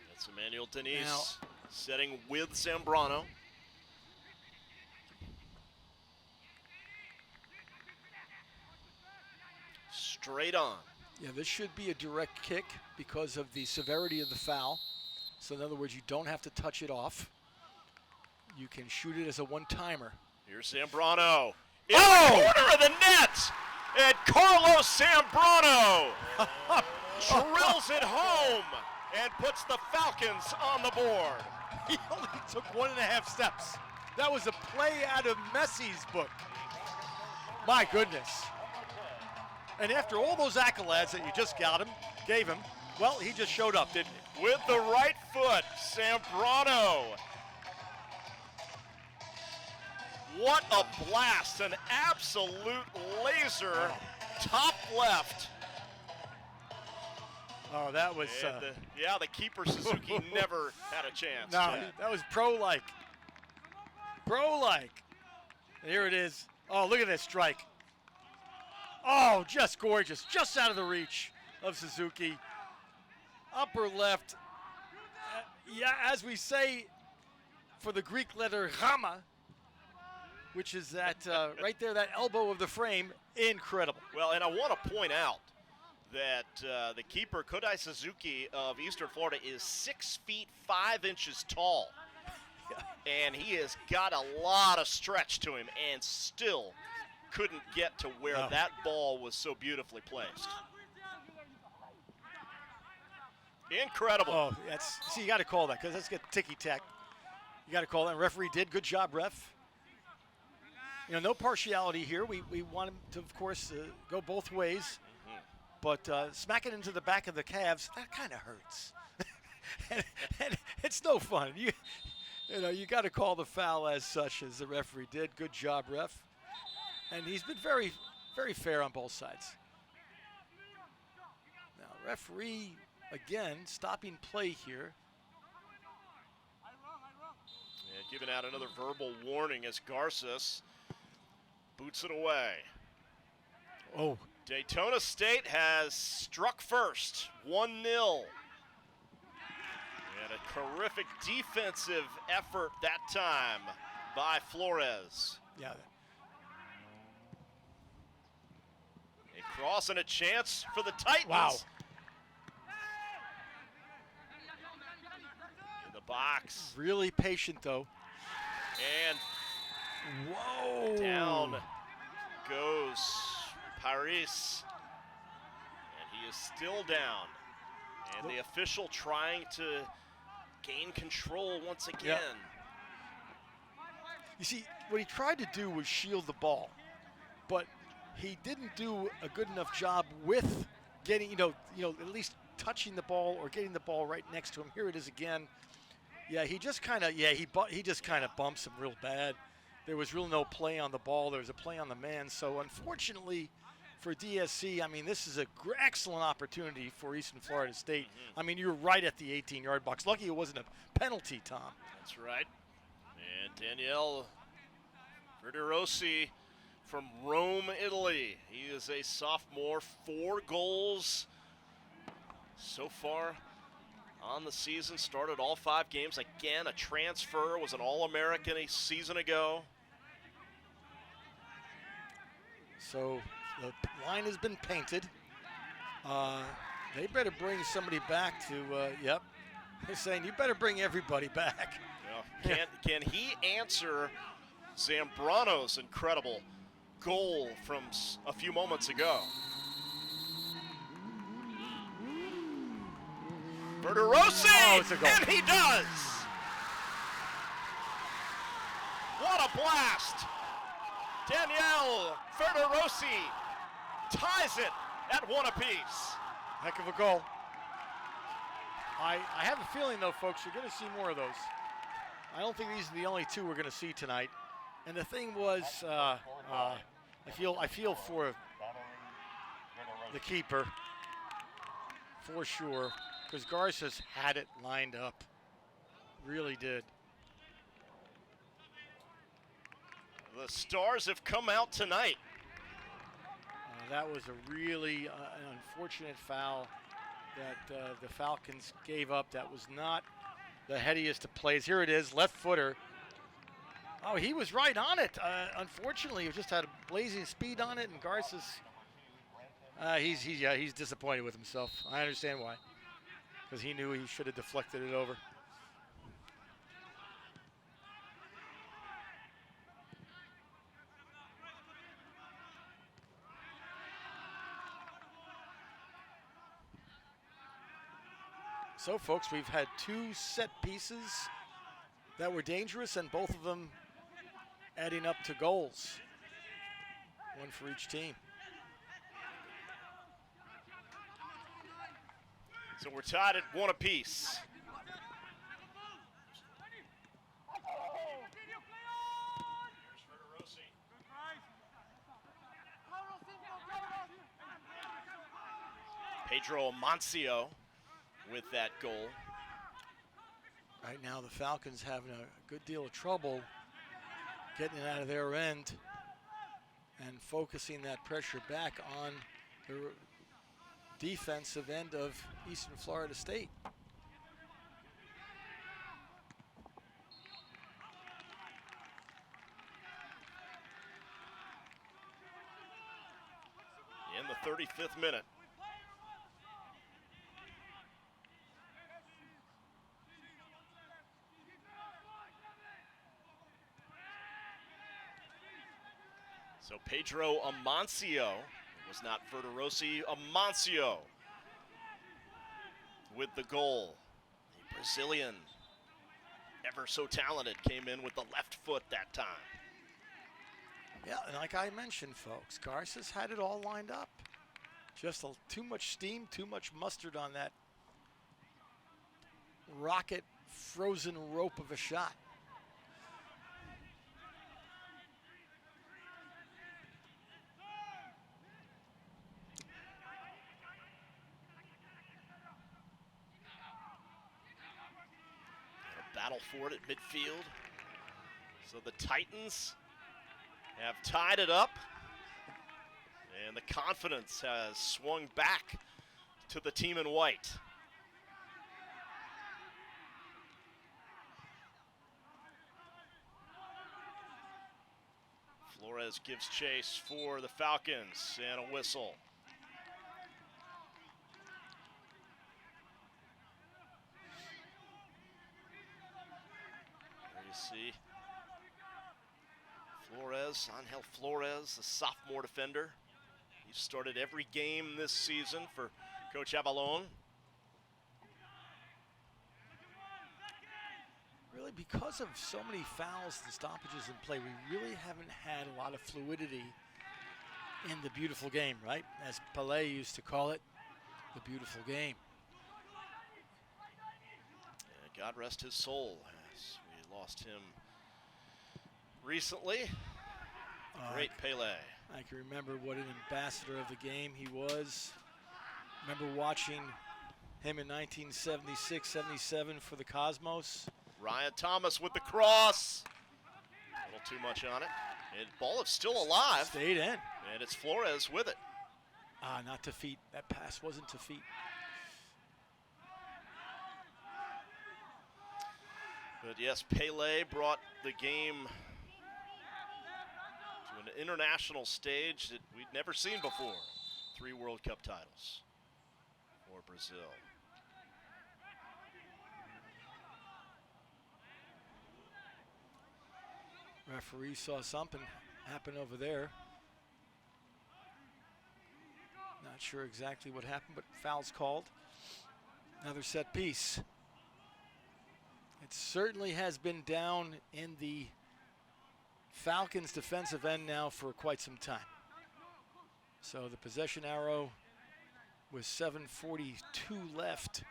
That's Emmanuel Denise now, setting with Zambrano. Straight on. Yeah, this should be a direct kick because of the severity of the foul. So in other words, you don't have to touch it off. You can shoot it as a one-timer. Here's Zambrano. In the corner of the net, and Carlos Zambrano drills it home and puts the Falcons on the board. He only took 1.5 steps. That was a play out of Messi's book. My goodness. And after all those accolades that you just gave him, well, he just showed up, didn't he? With the right foot, Zambrano What a blast, an absolute laser, top left. Oh, that was... the keeper Suzuki never had a chance. No, that was pro-like. Pro-like. Here it is. Oh, look at this strike. Oh, just gorgeous. Just out of the reach of Suzuki. Upper left. Yeah, as we say for the Greek letter Gamma, which is that right there, that elbow of the frame, incredible. Well, and I want to point out that the keeper, Kodai Suzuki of Eastern Florida, is 6 feet 5 inches tall. And he has got a lot of stretch to him and still couldn't get to where that ball was so beautifully placed. Incredible. Oh, see, you got to call that because let's get ticky-tack. You got to call that. Referee did. Good job, ref. You know, no partiality here. We want him to, of course, go both ways. But smack it into the back of the calves, that kind of hurts. and it's no fun. You got to call the foul as such, as the referee did. Good job, ref. And he's been very, very fair on both sides. Now, referee, again, stopping play here. And giving out another verbal warning as Garces boots it away. Oh. Daytona State has struck first, 1-0. And a terrific defensive effort that time by Flores. Yeah. A cross and a chance for the Titans. Wow. In the box. Really patient, though. And whoa. Down goes Paris. And he is still down. And the official trying to gain control once again. Yep. You see, what he tried to do was shield the ball, but he didn't do a good enough job with getting, at least touching the ball or getting the ball right next to him. Here it is again. Yeah, he just kind of, he just kind of bumps him real bad. There was really no play on the ball. There was a play on the man. So unfortunately for DSC, I mean, this is an excellent opportunity for Eastern Florida State. Mm-hmm. I mean, you're right at the 18-yard box. Lucky it wasn't a penalty, Tom. That's right. And Daniele Verderossi from Rome, Italy. He is a sophomore, 4 goals so far on the season. Started all 5 games. Again, a transfer, was an All-American a season ago. So the line has been painted. They better bring somebody back to, yep. They're saying, you better bring everybody back. Yeah. Can he answer Zambrano's incredible goal from a few moments ago? Verderossi! Oh, it's a goal. And he does! What a blast! Daniele Verderossi ties it at 1 apiece. Heck of a goal. I have a feeling, though, folks, you're going to see more of those. I don't think these are the only 2 we're going to see tonight. And the thing was, I feel for the keeper, for sure, because Garces had it lined up. Really did. The Stars have come out tonight. That was a really an unfortunate foul that the Falcons gave up. That was not the headiest of plays. Here it is, left footer. Oh, he was right on it. Unfortunately, he just had a blazing speed on it, and Garces, he's disappointed with himself. I understand why, because he knew he should have deflected it over. So, folks, we've had 2 set pieces that were dangerous, and both of them adding up to goals. 1 for each team. So we're tied at 1 apiece. Pedro Amancio with that goal. Right now the Falcons having a good deal of trouble getting it out of their end and focusing that pressure back on the defensive end of Eastern Florida State. In the 35th minute. So Pedro Amancio, it was not Verderosi, Amancio with the goal. The Brazilian, ever so talented, came in with the left foot that time. Yeah, and like I mentioned, folks, Garza's had it all lined up. Just too much steam, too much mustard on that rocket frozen rope of a shot. A battle for it at midfield. So the Titans have tied it up, and the confidence has swung back to the team in white. Flores gives chase for the Falcons, and a whistle. There you see Flores, Angel Flores, the sophomore defender. He started every game this season for Coach Avalon. Really, because of so many fouls and stoppages in play, we really haven't had a lot of fluidity in the beautiful game, right? As Pelé used to call it, the beautiful game. Yeah, God rest his soul, as we lost him recently. Great Pele. I can remember what an ambassador of the game he was. Remember watching him in 1976-77 for the Cosmos. Ryan Thomas with the cross. A little too much on it. And ball is still alive. Stayed in. And it's Flores with it. Not to feet. That pass wasn't to feet. But yes, Pele brought the game to an international stage that we'd never seen before. 3 World Cup titles for Brazil. Referee saw something happen over there. Not sure exactly what happened, but foul's called. Another set piece. It certainly has been down in the Falcons' defensive end now for quite some time. So the possession arrow with 7:42 left,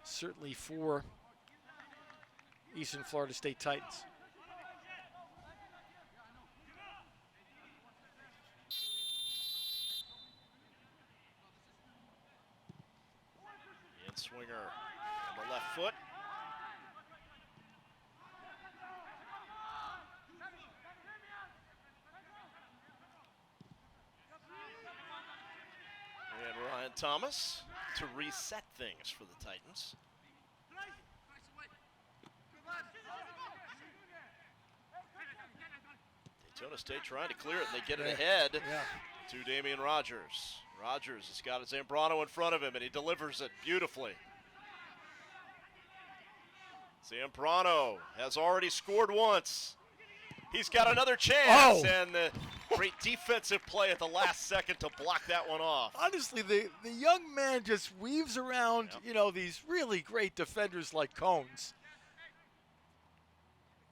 certainly for Eastern Florida State Titans. The in-swinger on the left foot. And Ryan Thomas to reset things for the Titans. Daytona State trying to clear it, and they get it ahead to Damian Rogers. Rogers has got Zambrano in front of him, and he delivers it beautifully. Zambrano has already scored once. He's got another chance, and the great defensive play at the last second to block that one off. Honestly, the young man just weaves around, you know, these really great defenders like Cones.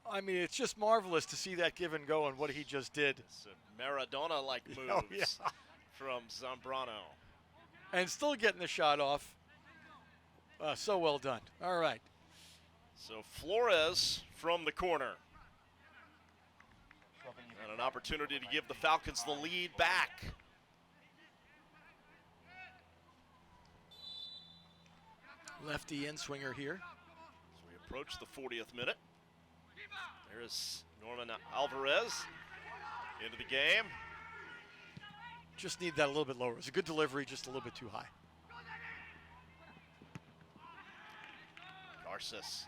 I mean, it's just marvelous to see that give and go and what he just did. It's a Maradona-like moves from Zambrano. And still getting the shot off. So well done. All right. So Flores from the corner. And an opportunity to give the Falcons the lead back. Lefty in swinger here. As we approach the 40th minute. There is Norman Alvarez into the game. Just need that a little bit lower. It's a good delivery, just a little bit too high. Garces.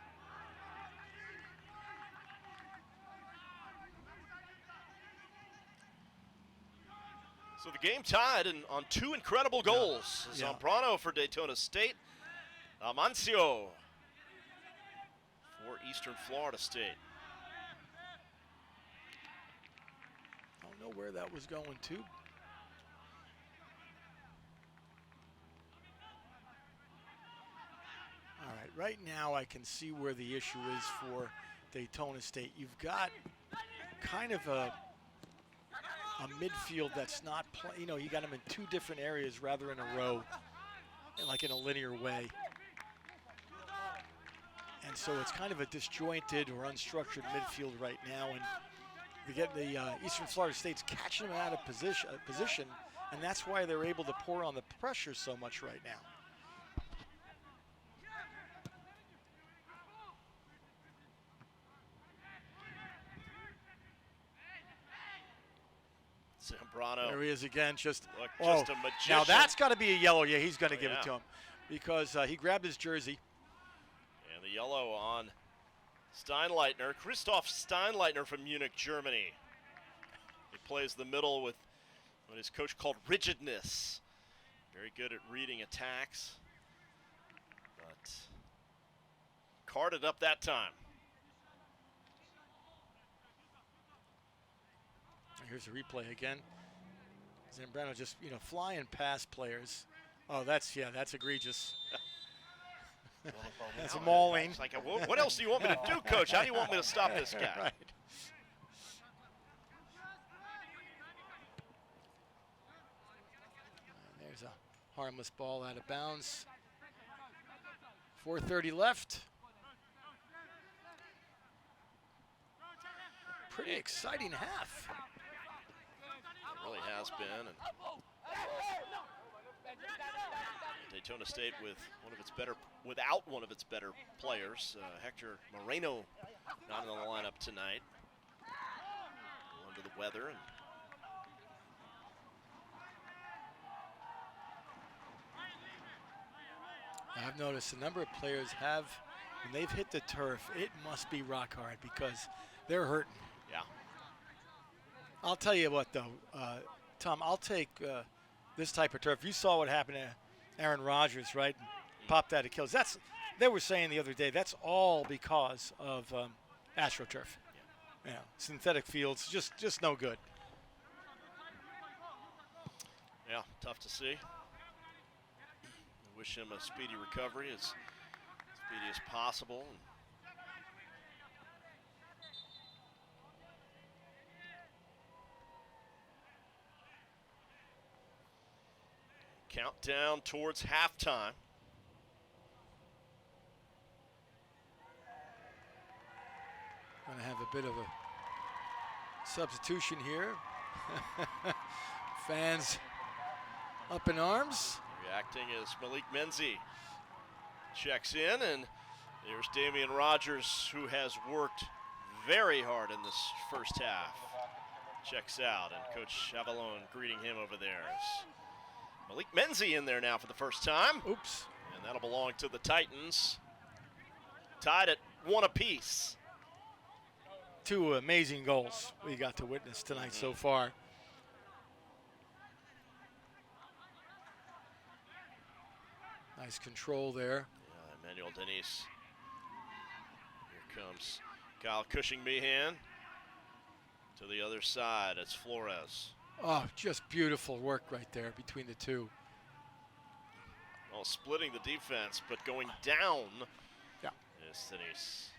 So the game tied on 2 incredible goals. Yeah. Zambrano for Daytona State. Amancio for Eastern Florida State. Don't know where that was going to. All right, right now I can see where the issue is for Daytona State. You've got kind of a midfield that's not playing. You know, you got them in 2 different areas rather in a row, like in a linear way. And so it's kind of a disjointed or unstructured midfield right now. And you get the Eastern Florida State's catching them out of position, and that's why they're able to pour on the pressure so much right now. Zambrano. There he is again, just a magician. Now that's got to be a yellow. Yeah, he's going to give yeah. it to him because he grabbed his jersey. And the yellow on Steinleitner, Christoph Steinleitner from Munich, Germany. He plays the middle with what his coach called rigidness. Very good at reading attacks, but carded up that time. Here's a replay again. Zambrano just, flying past players. Oh, that's egregious. That's a mauling. It's like, what else do you want me to do, Coach? How do you want me to stop this guy? Right. And there's a harmless ball out of bounds. 4:30 left. Pretty exciting half. It really has been. And Daytona State without one of its better players. Hector Moreno not in the lineup tonight. Under the weather. And I've noticed a number of players have, when they've hit the turf, it must be rock hard because they're hurting. yeah. I'll tell you what, though, Tom, I'll take this type of turf. You saw what happened to Aaron Rodgers, right? Popped that Achilles. They were saying the other day, that's all because of AstroTurf. Yeah. Synthetic fields, just no good. Yeah, tough to see. I wish him a speedy recovery, as speedy as possible. Countdown towards halftime. Going to have a bit of a substitution here. Fans up in arms. Reacting is Malik Menzie. Checks in, and there's Damian Rogers, who has worked very hard in this first half. Checks out, and Coach Avalon greeting him over there. Malik Menzie in there now for the first time. Oops. And that'll belong to the Titans. Tied at 1 apiece. 2 amazing goals we got to witness tonight so far. Nice control there. Yeah, Emmanuel Denise. Here comes Kyle Cushing-Meehan. To the other side, it's Flores. Oh, just beautiful work right there between the two. Well, splitting the defense, but going down. Yeah. Is Denise.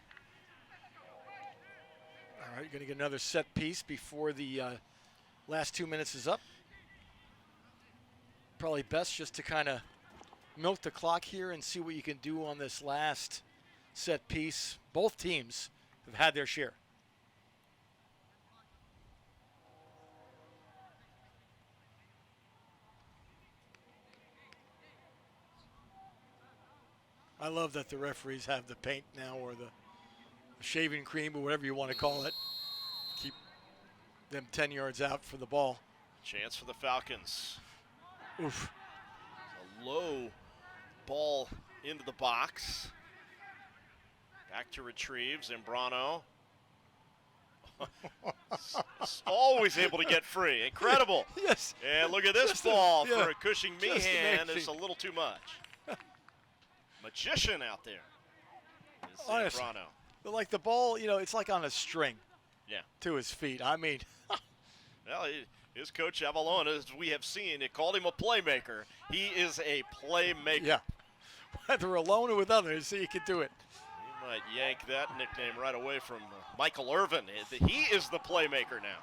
All right, going to get another set piece before the last 2 minutes is up. Probably best just to kind of milk the clock here and see what you can do on this last set piece. Both teams have had their share. I love that the referees have the paint now, or the shaving cream, or whatever you want to call it. Keep them 10 yards out for the ball. Chance for the Falcons. Oof. A low ball into the box. Back to retrieve, Zambrano. Always able to get free. Incredible. Yes. And look at this ball for a Cushing Just Meehan. amazing. It's a little too much. Magician out there is Honestly, Zambrano. but like the ball, it's like on a string. Yeah. To his feet. I mean. Well, his coach Avalon, as we have seen, it called him a playmaker. He is a playmaker. Yeah. Whether alone or with others, so you can do it. He might yank that nickname right away from Michael Irvin. He is the playmaker now.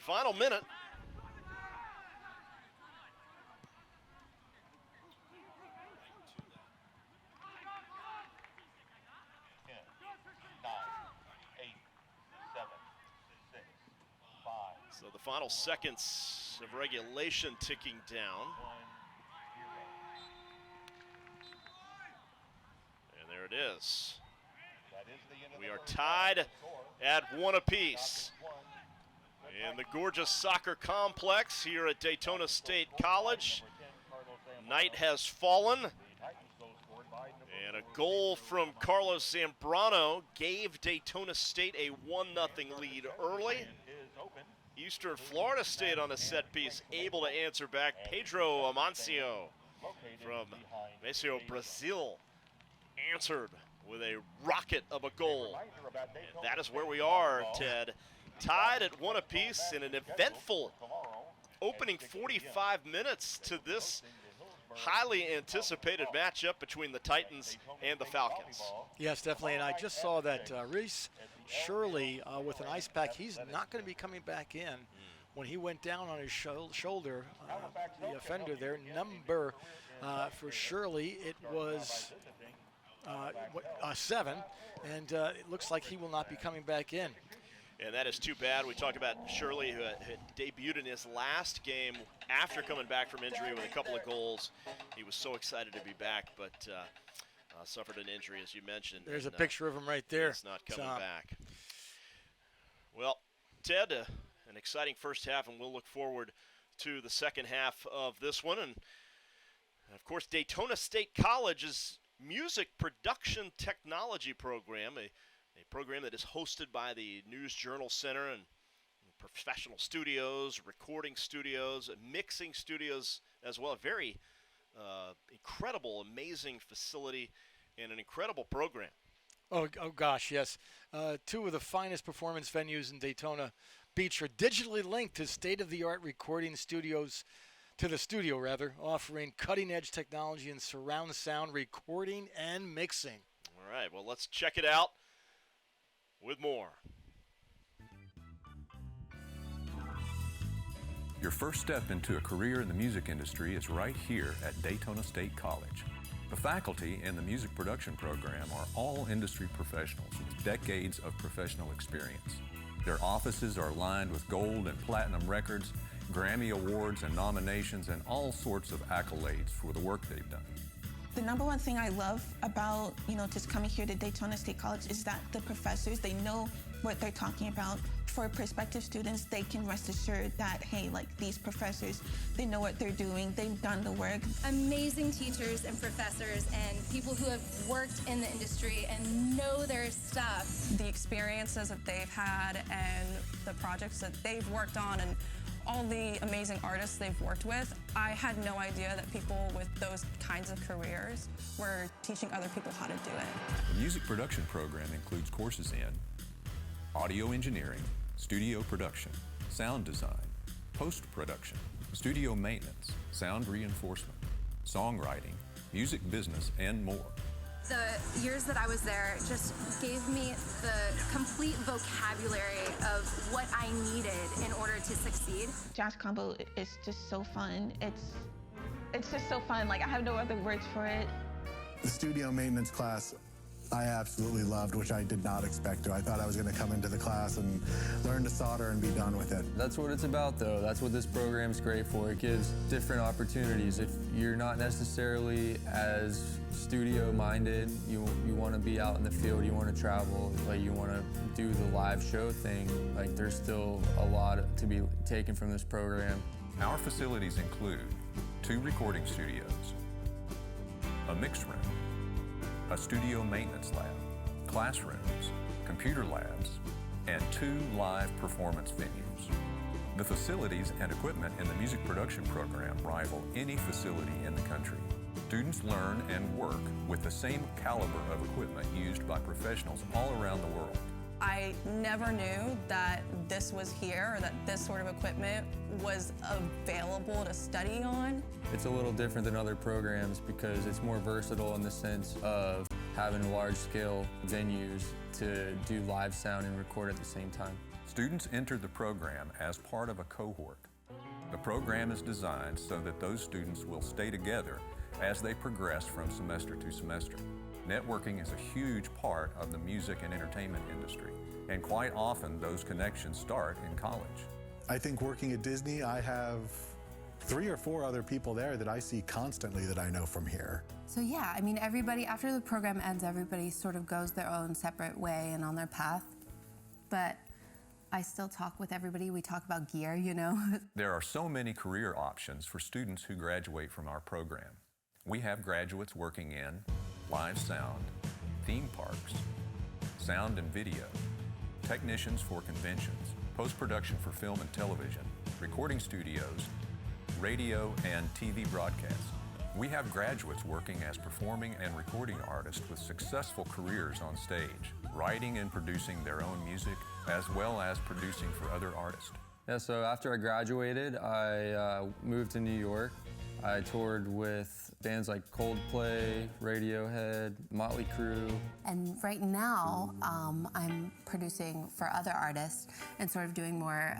Final minute. So the final seconds of regulation ticking down. And there it is. We are tied at 1 apiece. In the gorgeous soccer complex here at Daytona State College. Night has fallen. And a goal from Carlos Zambrano gave Daytona State a 1-0 lead early. Eastern Florida State on a set piece, able to answer back. Pedro Amancio from Maceió, Brazil, answered with a rocket of a goal. And that is where we are, Ted. Tied at 1 apiece in an eventful opening 45 minutes to this highly anticipated matchup between the Titans and the Falcons. Yes, definitely. And I just saw that Reese Shirley with an ice pack, he's not going to be coming back in. When he went down on his shoulder, the offender there, number for Shirley, it was 7, and it looks like he will not be coming back in. And that is too bad. We talked about Shirley, who had debuted in his last game after coming back from injury with a couple of goals. He was so excited to be back, but suffered an injury, as you mentioned. There's a picture of him right there. It's not coming back. Well, Ted, an exciting first half, and we'll look forward to the second half of this one. And, of course, Daytona State College's music production technology program, a program that is hosted by the News Journal Center and professional studios, recording studios, mixing studios as well. A very incredible, amazing facility and an incredible program. Oh gosh, yes. 2 of the finest performance venues in Daytona Beach are digitally linked to state-of-the-art recording studios, offering cutting-edge technology in surround sound recording and mixing. All right, well, let's check it out with more. Your first step into a career in the music industry is right here at Daytona State College. The faculty and the music production program are all industry professionals with decades of professional experience. Their offices are lined with gold and platinum records, Grammy awards and nominations, and all sorts of accolades for the work they've done. The number one thing I love about, just coming here to Daytona State College is that the professors, they know what they're talking about. For prospective students, they can rest assured that, hey, these professors, they know what they're doing, they've done the work. Amazing teachers and professors and people who have worked in the industry and know their stuff. The experiences that they've had and the projects that they've worked on and all the amazing artists they've worked with, I had no idea that people with those kinds of careers were teaching other people how to do it. The music production program includes courses in audio engineering, studio production, sound design, post-production, studio maintenance, sound reinforcement, songwriting, music business, and more. The years that I was there just gave me the complete vocabulary of what I needed in order to succeed. Jazz combo is just so fun. It's just so fun. Like, I have no other words for it. The studio maintenance class I absolutely loved, which I did not expect to. I thought I was going to come into the class and learn to solder and be done with it. That's what it's about, though. That's what this program's great for. It gives different opportunities. If you're not necessarily as studio-minded, you want to be out in the field, you want to travel, like you want to do the live show thing, like there's still a lot to be taken from this program. Our facilities include 2 recording studios, a mix room, a studio maintenance lab, classrooms, computer labs, and 2 live performance venues. The facilities and equipment in the music production program rival any facility in the country. Students learn and work with the same caliber of equipment used by professionals all around the world. I never knew that this was here, or that this sort of equipment was available to study on. It's a little different than other programs because it's more versatile in the sense of having large-scale venues to do live sound and record at the same time. Students enter the program as part of a cohort. The program is designed so that those students will stay together as they progress from semester to semester. Networking is a huge part of the music and entertainment industry, and quite often those connections start in college. I think working at Disney, I have 3 or 4 other people there that I see constantly that I know from here. So yeah, I mean, everybody, after the program ends, everybody sort of goes their own separate way and on their path. But I still talk with everybody. We talk about gear, you know. There are so many career options for students who graduate from our program. We have graduates working in live sound, theme parks, sound and video, technicians for conventions, post-production for film and television, recording studios, radio and TV broadcasts. We have graduates working as performing and recording artists with successful careers on stage, writing and producing their own music, as well as producing for other artists. Yeah, so after I graduated, I moved to New York. I toured with bands like Coldplay, Radiohead, Motley Crue. And right now, I'm producing for other artists and sort of doing more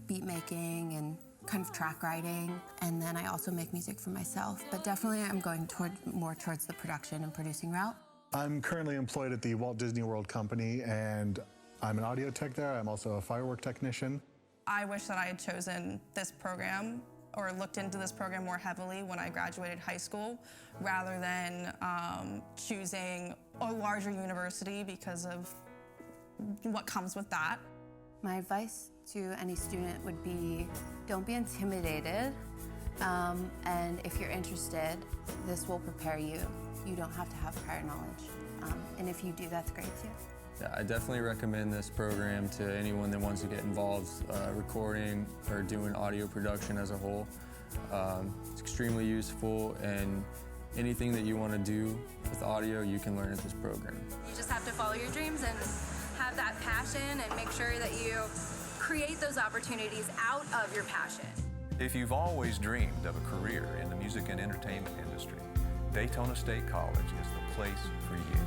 beat making and kind of track writing. And then I also make music for myself. But definitely I'm going more towards the production and producing route. I'm currently employed at the Walt Disney World Company, and I'm an audio tech there. I'm also a firework technician. I wish that I had chosen this program or looked into this program more heavily when I graduated high school, rather than choosing a larger university because of what comes with that. My advice to any student would be, don't be intimidated, and if you're interested, this will prepare you. You don't have to have prior knowledge, and if you do, that's great too. Yeah, I definitely recommend this program to anyone that wants to get involved recording or doing audio production as a whole. It's extremely useful, and anything that you want to do with audio, you can learn at this program. You just have to follow your dreams and have that passion and make sure that you create those opportunities out of your passion. If you've always dreamed of a career in the music and entertainment industry, Daytona State College is the place for you.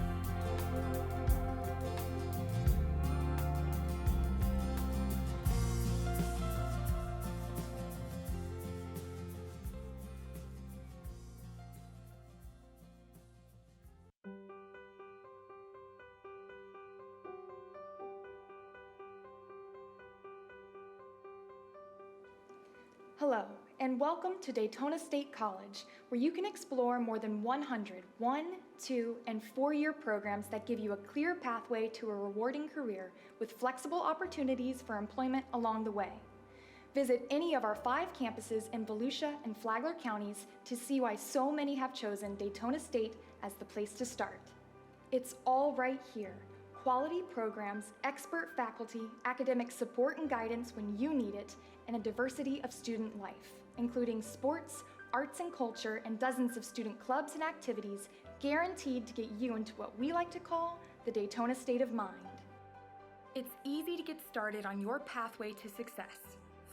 Hello, and welcome to Daytona State College, where you can explore more than 100 1-, 2-, and 4-year programs that give you a clear pathway to a rewarding career with flexible opportunities for employment along the way. Visit any of our 5 campuses in Volusia and Flagler counties to see why so many have chosen Daytona State as the place to start. It's all right here. Quality programs, expert faculty, academic support and guidance when you need it, and a diversity of student life, including sports, arts and culture, and dozens of student clubs and activities guaranteed to get you into what we like to call the Daytona state of mind. It's easy to get started on your pathway to success.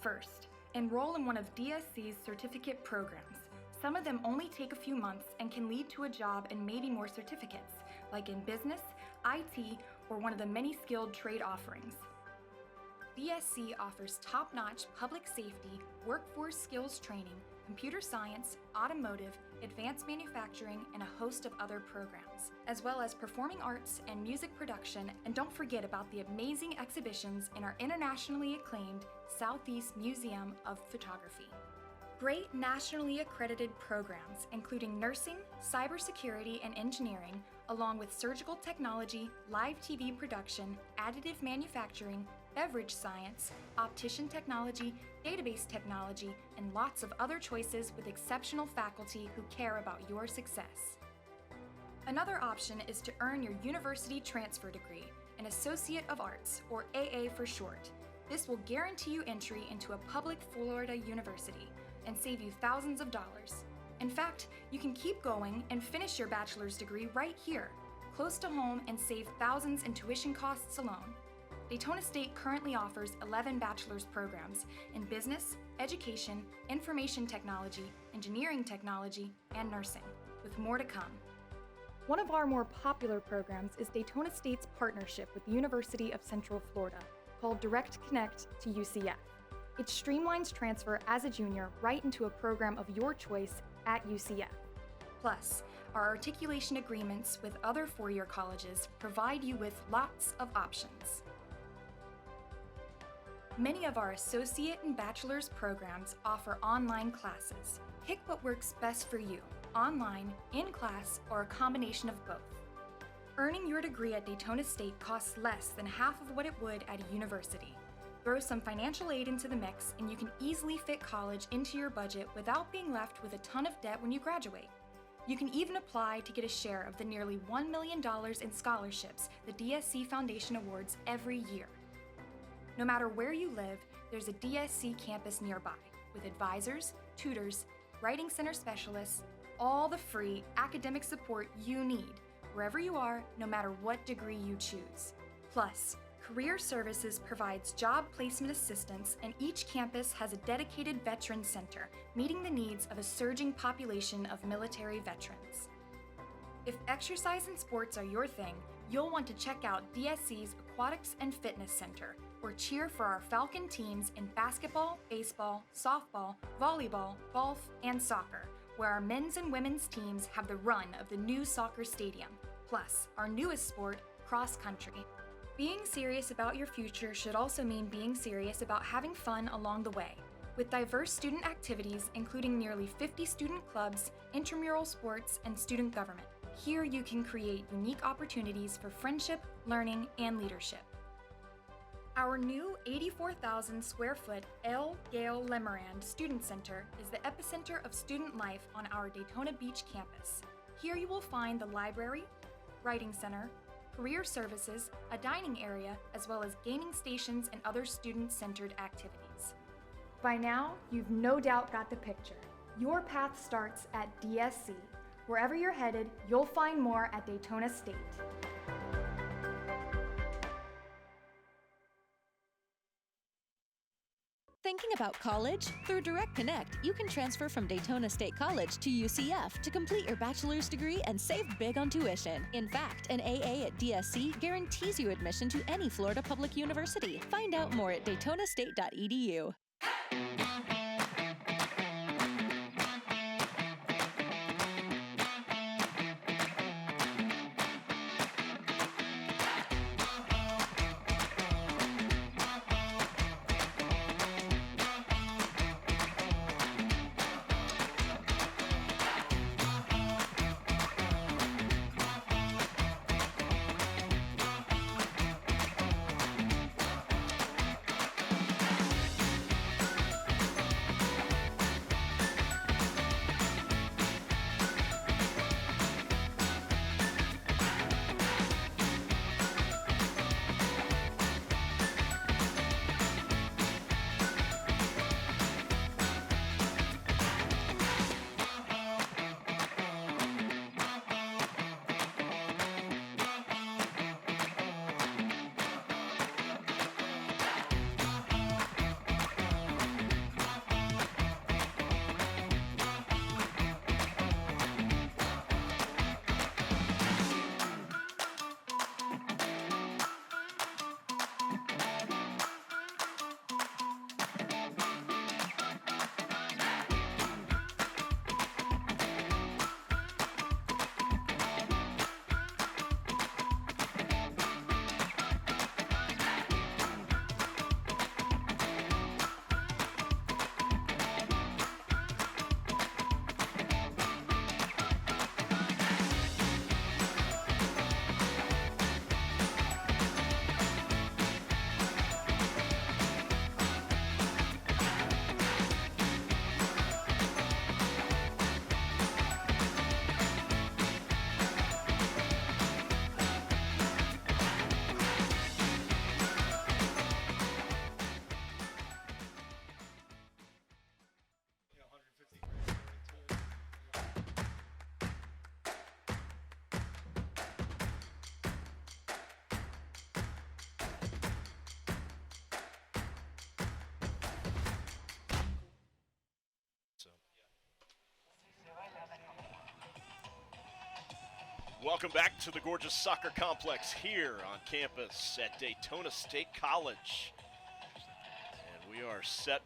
First, Enroll in one of DSC's certificate programs. Some of them only take a few months and can lead to a job and maybe more certificates, like in business, IT, or one of the many skilled trade offerings. DSC offers top-notch public safety, workforce skills training, computer science, automotive, advanced manufacturing, and a host of other programs, as well as performing arts and music production, and don't forget about the amazing exhibitions in our internationally acclaimed Southeast Museum of Photography. Great nationally accredited programs, including nursing, cybersecurity, and engineering, along with surgical technology, live TV production, additive manufacturing, beverage science, optician technology, database technology, and lots of other choices with exceptional faculty who care about your success. Another option is to earn your university transfer degree, an Associate of Arts, or AA for short. This will guarantee you entry into a public Florida university and save you thousands of dollars. In fact, you can keep going and finish your bachelor's degree right here, close to home, and save thousands in tuition costs alone. Daytona State currently offers 11 bachelor's programs in business, education, information technology, engineering technology, and nursing, with more to come. One of our more popular programs is Daytona State's partnership with the University of Central Florida, called Direct Connect to UCF. It streamlines transfer as a junior right into a program of your choice at UCF. Plus, our articulation agreements with other four-year colleges provide you with lots of options. Many of our associate and bachelor's programs offer online classes. Pick what works best for you, online, in class, or a combination of both. Earning your degree at Daytona State costs less than half of what it would at a university. Throw some financial aid into the mix and you can easily fit college into your budget without being left with a ton of debt when you graduate. You can even apply to get a share of the nearly $1 million in scholarships the DSC Foundation awards every year. No matter where you live, there's a DSC campus nearby with advisors, tutors, writing center specialists, all the free academic support you need, wherever you are, no matter what degree you choose. Plus, Career Services provides job placement assistance, and each campus has a dedicated veteran center, meeting the needs of a surging population of military veterans. If exercise and sports are your thing, you'll want to check out DSC's Aquatics and Fitness Center, or cheer for our Falcon teams in basketball, baseball, softball, volleyball, golf, and soccer, where our men's and women's teams have the run of the new soccer stadium, plus our newest sport, cross country. Being serious about your future should also mean being serious about having fun along the way. With diverse student activities, including nearly 50 student clubs, intramural sports, and student government, here you can create unique opportunities for friendship, learning, and leadership. Our new 84,000 square foot L. Gale Lemerand Student Center is the epicenter of student life on our Daytona Beach campus. Here you will find the library, writing center, career services, a dining area, as well as gaming stations and other student-centered activities. By now, you've no doubt got the picture. Your path starts at DSC. Wherever you're headed, you'll find more at Daytona State. Thinking about college? Through Direct Connect, you can transfer from Daytona State College to UCF to complete your bachelor's degree and save big on tuition. In fact, an AA at DSC guarantees you admission to any Florida public university. Find out more at daytonastate.edu. Welcome back to the gorgeous soccer complex here on campus at Daytona State College. And we are set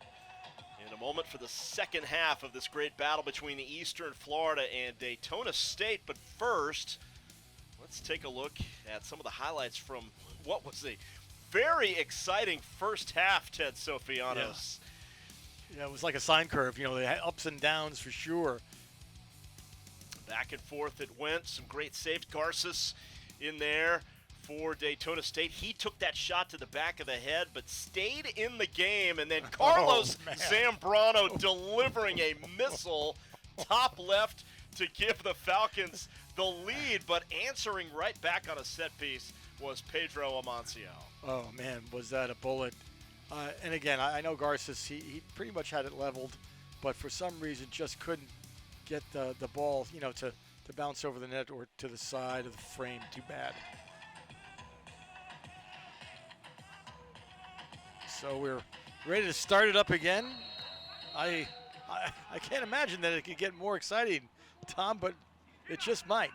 in a moment for the second half of this great battle between Eastern Florida and Daytona State. But first, let's take a look at some of the highlights from what was a very exciting first half, Ted Sofianos. Yeah, it was like a sine curve. You know, they had ups and downs for sure. Back and forth it went. Some great saves. Garces in there for Daytona State. He took that shot to the back of the head, but stayed in the game. And then Carlos Zambrano delivering a missile top left to give the Falcons the lead. But answering right back on a set piece was Pedro Amancio. Oh, man, was that a bullet. And again, I know Garces, he pretty much had it leveled, but for some reason just couldn't get the ball, you know, to bounce over the net or to the side of the frame. Too bad. So we're ready to start it up again. I can't imagine that it could get more exciting, Tom, but it just might.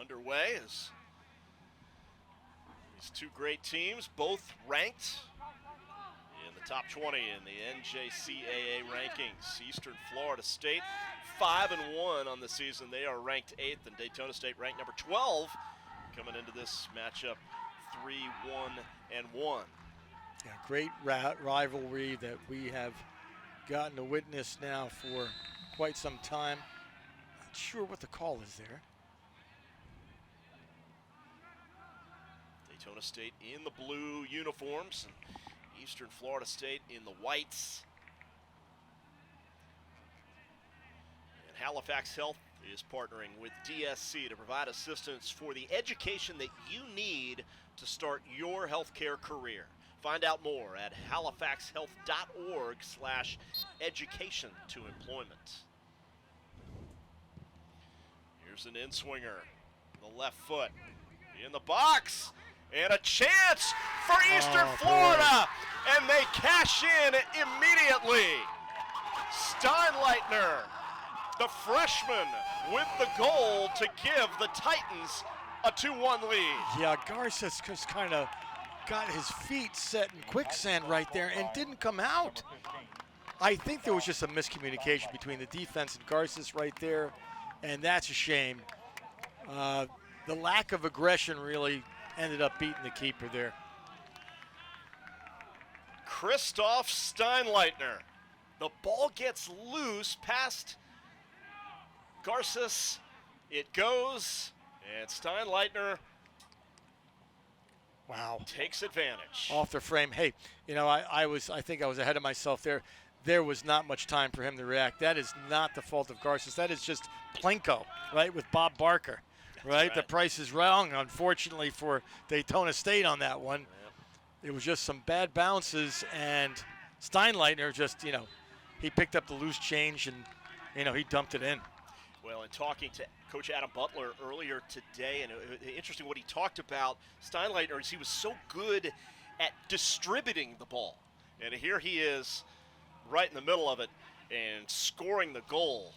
Underway is these two great teams, both ranked in the top 20 in the NJCAA rankings. Eastern Florida State 5-1 on the season. They are ranked 8th, and Daytona State ranked number 12 coming into this matchup 3-1-1. Yeah, great rivalry that we have gotten to witness now for quite some time. Not sure what the call is there. Daytona State in the blue uniforms, and Eastern Florida State in the whites. And Halifax Health is partnering with DSC to provide assistance for the education that you need to start your healthcare career. Find out more at halifaxhealth.org/education to employment. Here's an in-swinger, the left foot in the box. And a chance for Eastern Florida, and they cash in immediately. Steinleitner, the freshman, with the goal to give the Titans a 2-1 lead. Yeah, Garces just kind of got his feet set in quicksand right there and didn't come out. I think there was just a miscommunication between the defense and Garces right there, and that's a shame. The lack of aggression really ended up beating the keeper there. Christoph Steinleitner. The ball gets loose past Garces. It goes, and Steinleitner takes advantage. Off the frame. Hey, you know, I think I was ahead of myself there. There was not much time for him to react. That is not the fault of Garces. That is just Plinko, right, with Bob Barker. Right? The price is wrong, unfortunately, for Daytona State on that one. Yep. It was just some bad bounces, and Steinleitner just, you know, he picked up the loose change and, you know, he dumped it in. Well, in talking to Coach Adam Butler earlier today, and interesting what he talked about, Steinleitner is he was so good at distributing the ball. And here he is right in the middle of it and scoring the goal.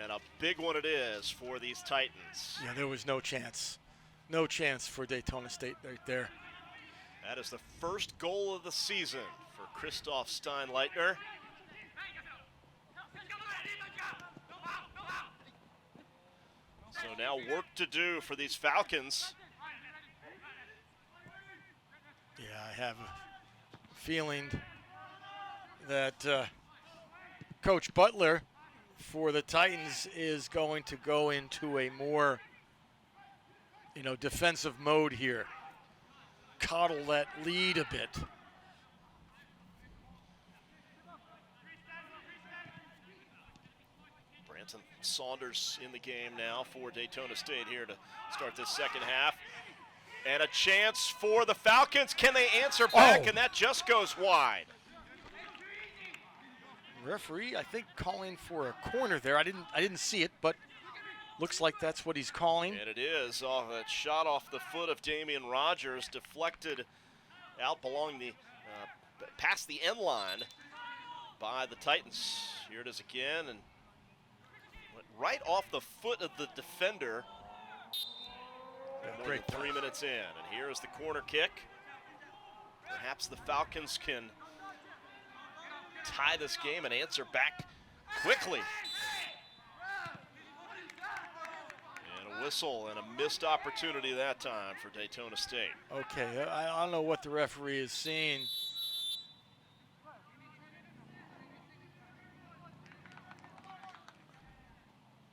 And a big one it is for these Titans. Yeah, there was no chance. No chance for Daytona State right there. That is the first goal of the season for Christoph Steinleitner. So now work to do for these Falcons. Yeah, I have a feeling that Coach Butler for the Titans is going to go into a more, you know, defensive mode here. Coddle that lead a bit. Branson Saunders in the game now for Daytona State here to start this second half. And a chance for the Falcons. Can they answer back? And that just goes wide. Referee, I think, calling for a corner there. I didn't see it, but looks like that's what he's calling. And it is a shot off the foot of Damian Rogers, deflected out along the past the end line by the Titans. Here it is again, and Went right off the foot of the defender. More than 3 minutes in, and here is the corner kick. Perhaps the Falcons can tie this game and answer back quickly. And a whistle and a missed opportunity that time for Daytona State. Okay, I don't know what the referee is seeing.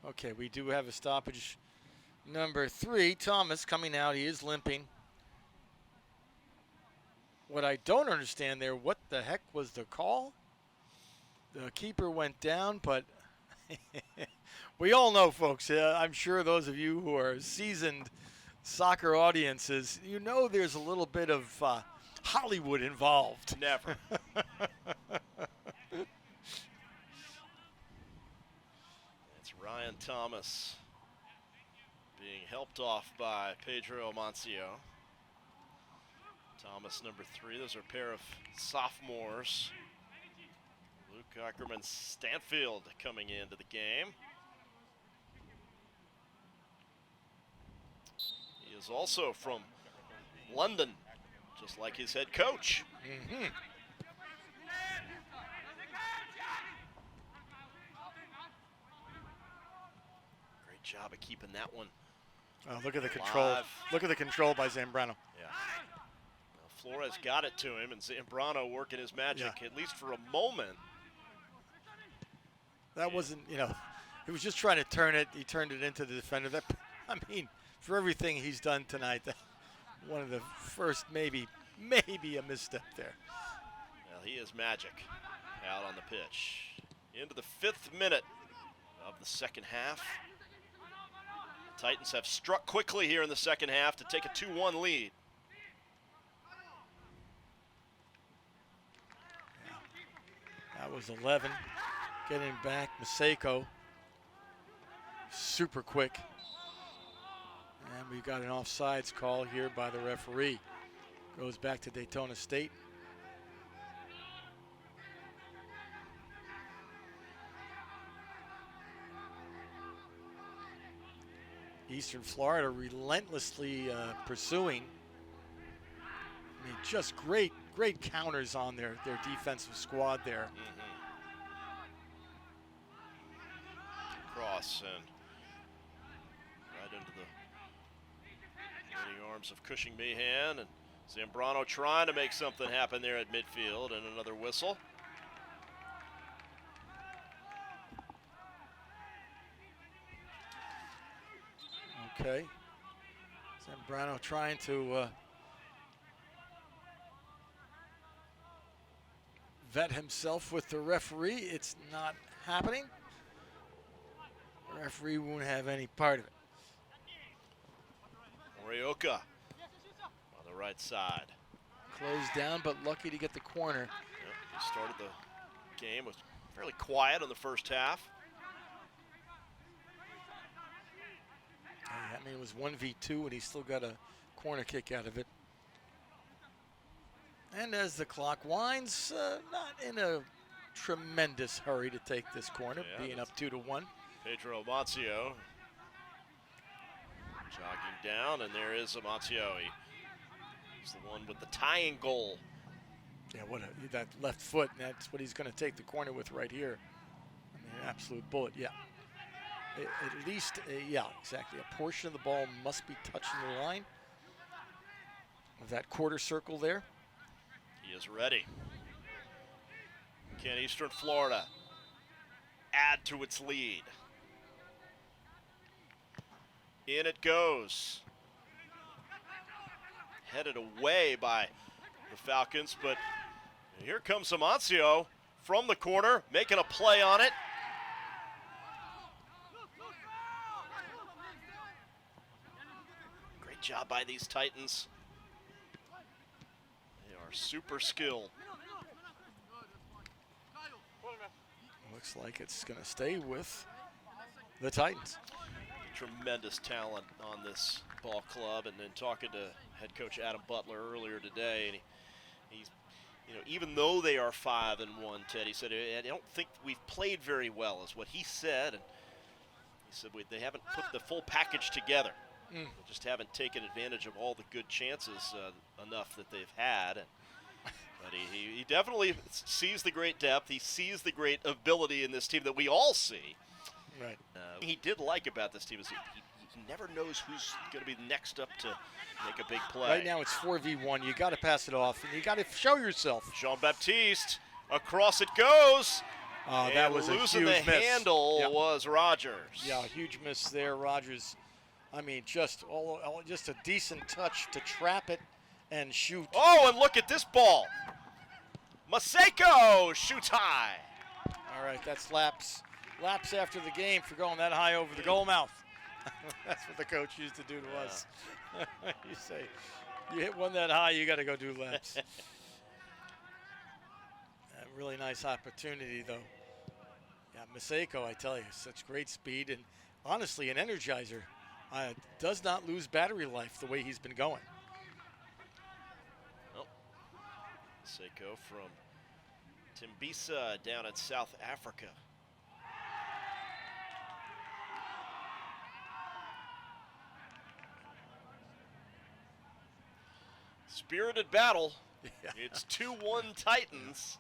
Okay, we do have a stoppage. Number 3, Thomas coming out. He is limping. What I don't understand there, what the heck was the call? The keeper went down, but we all know, folks, I'm sure those of you who are seasoned soccer audiences, you know there's a little bit of Hollywood involved. Never. It's Ryan Thomas being helped off by Pedro Mancio. Thomas, number 3. Those are a pair of sophomores. Luke Ackerman Stanfield coming into the game. He is also from London, just like his head coach. Mm-hmm. Great job of keeping that one. Oh, look at the control. Look at the control by Zambrano. Yeah. Now Flores got it to him, and Zambrano working his magic, at least for a moment. That wasn't, he was just trying to turn it. He turned it into the defender. That, I mean, for everything he's done tonight, one of the first maybe a misstep there. Well, he is magic out on the pitch. Into the 5th minute of the second half. The Titans have struck quickly here in the second half to take a 2-1 lead. That was 11. Getting back, Maseko, super quick. And we got an offsides call here by the referee. Goes back to Daytona State. Eastern Florida relentlessly pursuing. I mean, just great counters on their defensive squad there. Cross and right into the waiting arms of Cushing Meehan, and Zambrano trying to make something happen there at midfield, and another whistle. Okay, Zambrano trying to vet himself with the referee. It's not happening. The referee won't have any part of it. Morioka on the right side. Closed down, but lucky to get the corner. Yep, he started the game, was fairly quiet in the first half. I mean, it was 1v2, and he still got a corner kick out of it. And as the clock winds, not in a tremendous hurry to take this corner, being up 2-1. Pedro Mancio jogging down, and there is Mancio. He's the one with the tying goal. Yeah, that left foot, and that's what he's going to take the corner with right here. I mean, an absolute bullet, yeah. At least, yeah, exactly. A portion of the ball must be touching the line of that quarter circle there. He is ready. Can Eastern Florida add to its lead? In it goes. Headed away by the Falcons, but here comes Amancio from the corner, making a play on it. Great job by these Titans. They are super skilled. Looks like it's going to stay with the Titans. Tremendous talent on this ball club, and then talking to head coach Adam Butler earlier today, and he's, even though they are 5-1, Ted, he said, I don't think we've played very well, is what he said. And said they haven't put the full package together. They just haven't taken advantage of all the good chances enough that they've had. But he definitely sees the great depth. He sees the great ability in this team that we all see. Right. He did like about this team is he never knows who's going to be next up to make a big play. Right now it's 4v1. You got to pass it off, and you got to show yourself. Jean-Baptiste, across it goes. That was a losing huge the miss. handle was Rogers. Yeah, huge miss there, Rogers. I mean, just a decent touch to trap it and shoot. Oh, and look at this ball. Maseko shoots high. All right, that's laps after the game for going that high over the goal mouth. That's what the coach used to do to us. You say, you hit one that high, you got to go do laps. Really nice opportunity, though. Yeah, Maseko, I tell you, such great speed, and honestly, an energizer. Does not lose battery life the way he's been going. Oh. Maseko from Tembisa down in South Africa. Spirited battle. Yeah. It's 2-1 Titans.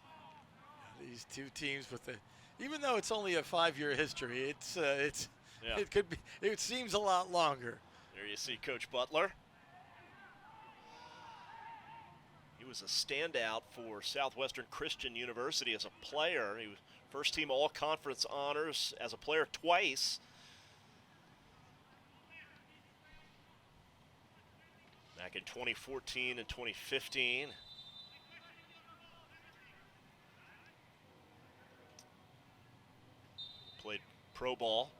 These two teams even though it's only a 5-year history, it seems a lot longer. There you see Coach Butler. He was a standout for Southwestern Christian University as a player. He was first team all-conference honors as a player twice. Back in 2014 and 2015. Played pro ball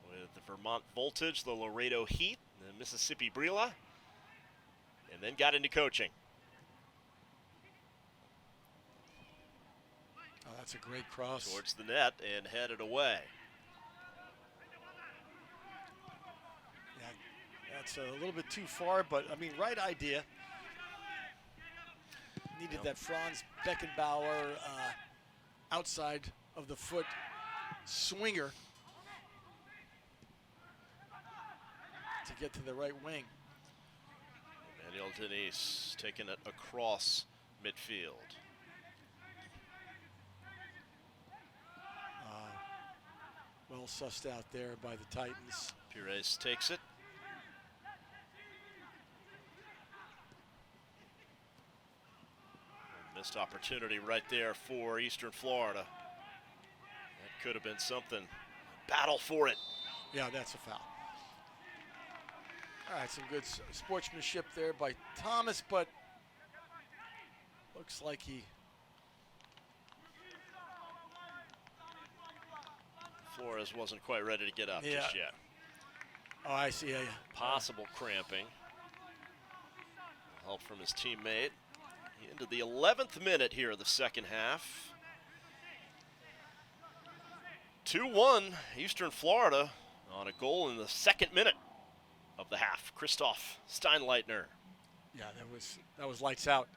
with the Vermont Voltage, the Laredo Heat, the Mississippi Brila, and then got into coaching. Oh, that's a great cross. Towards the net and headed away. Yeah, that's a little bit too far, but I mean, right idea. Needed that Franz Beckenbauer outside of the foot swinger to get to the right wing. Emmanuel Denise taking it across midfield. Well sussed out there by the Titans. Pires takes it. Missed opportunity right there for Eastern Florida. That could have been something. Battle for it. Yeah, that's a foul. All right, some good sportsmanship there by Thomas, but looks like Flores wasn't quite ready to get up just yet. Oh, I see. Yeah. Possible cramping. Help from his teammate. Into the 11th minute here of the second half. 2-1 Eastern Florida on a goal in the second minute of the half. Christoph Steinleitner. Yeah, that was lights out.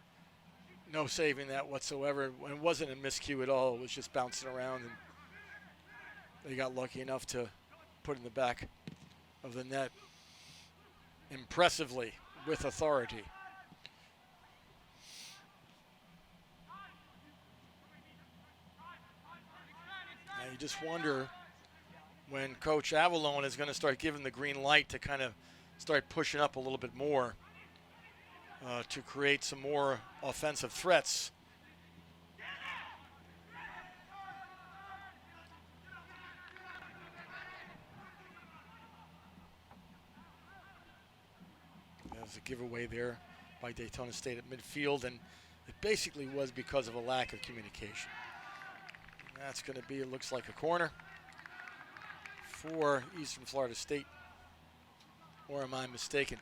No saving that whatsoever. It wasn't a miscue at all. It was just bouncing around, and they got lucky enough to put in the back of the net impressively with authority. Now you just wonder when Coach Avalon is going to start giving the green light to kind of start pushing up a little bit more to create some more offensive threats. That was a giveaway there by Daytona State at midfield, and it basically was because of a lack of communication. And that's going to be, it looks like, a corner for Eastern Florida State. Or am I mistaken?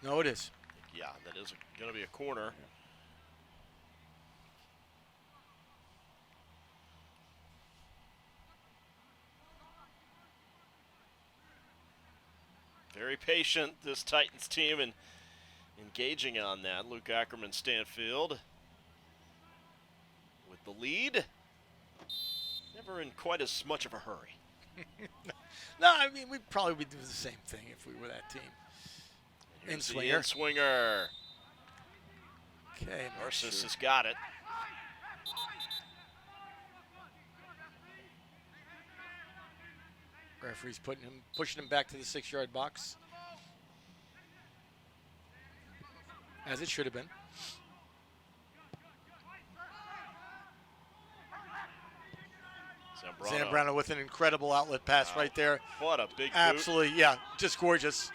No, it is. Yeah, that is going to be a corner. Very patient, this Titans team, and engaging on that. Luke Ackerman Stanfield with the lead. Never in quite as much of a hurry. No, I mean, we'd probably do the same thing if we were that team. In-swinger. In-swinger. Okay, Narcissus has got it. Referee's pushing him back to the 6-yard box. As it should have been. Zambrano with an incredible outlet pass right there. What a big boot. Absolutely, yeah, just gorgeous.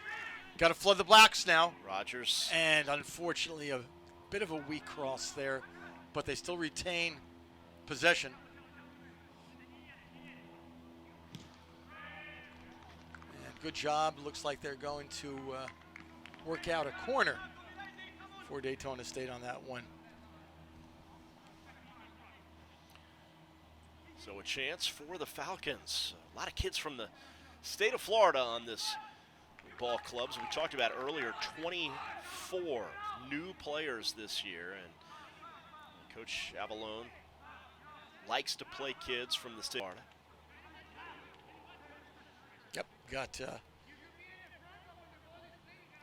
Got to flood the blocks now. Rogers. And unfortunately, a bit of a weak cross there, but they still retain possession. And good job. Looks like they're going to work out a corner for Daytona State on that one. So a chance for the Falcons. A lot of kids from the state of Florida on this ball club. As we talked about earlier, 24 new players this year. And Coach Avalone likes to play kids from the state of Florida. Yep, got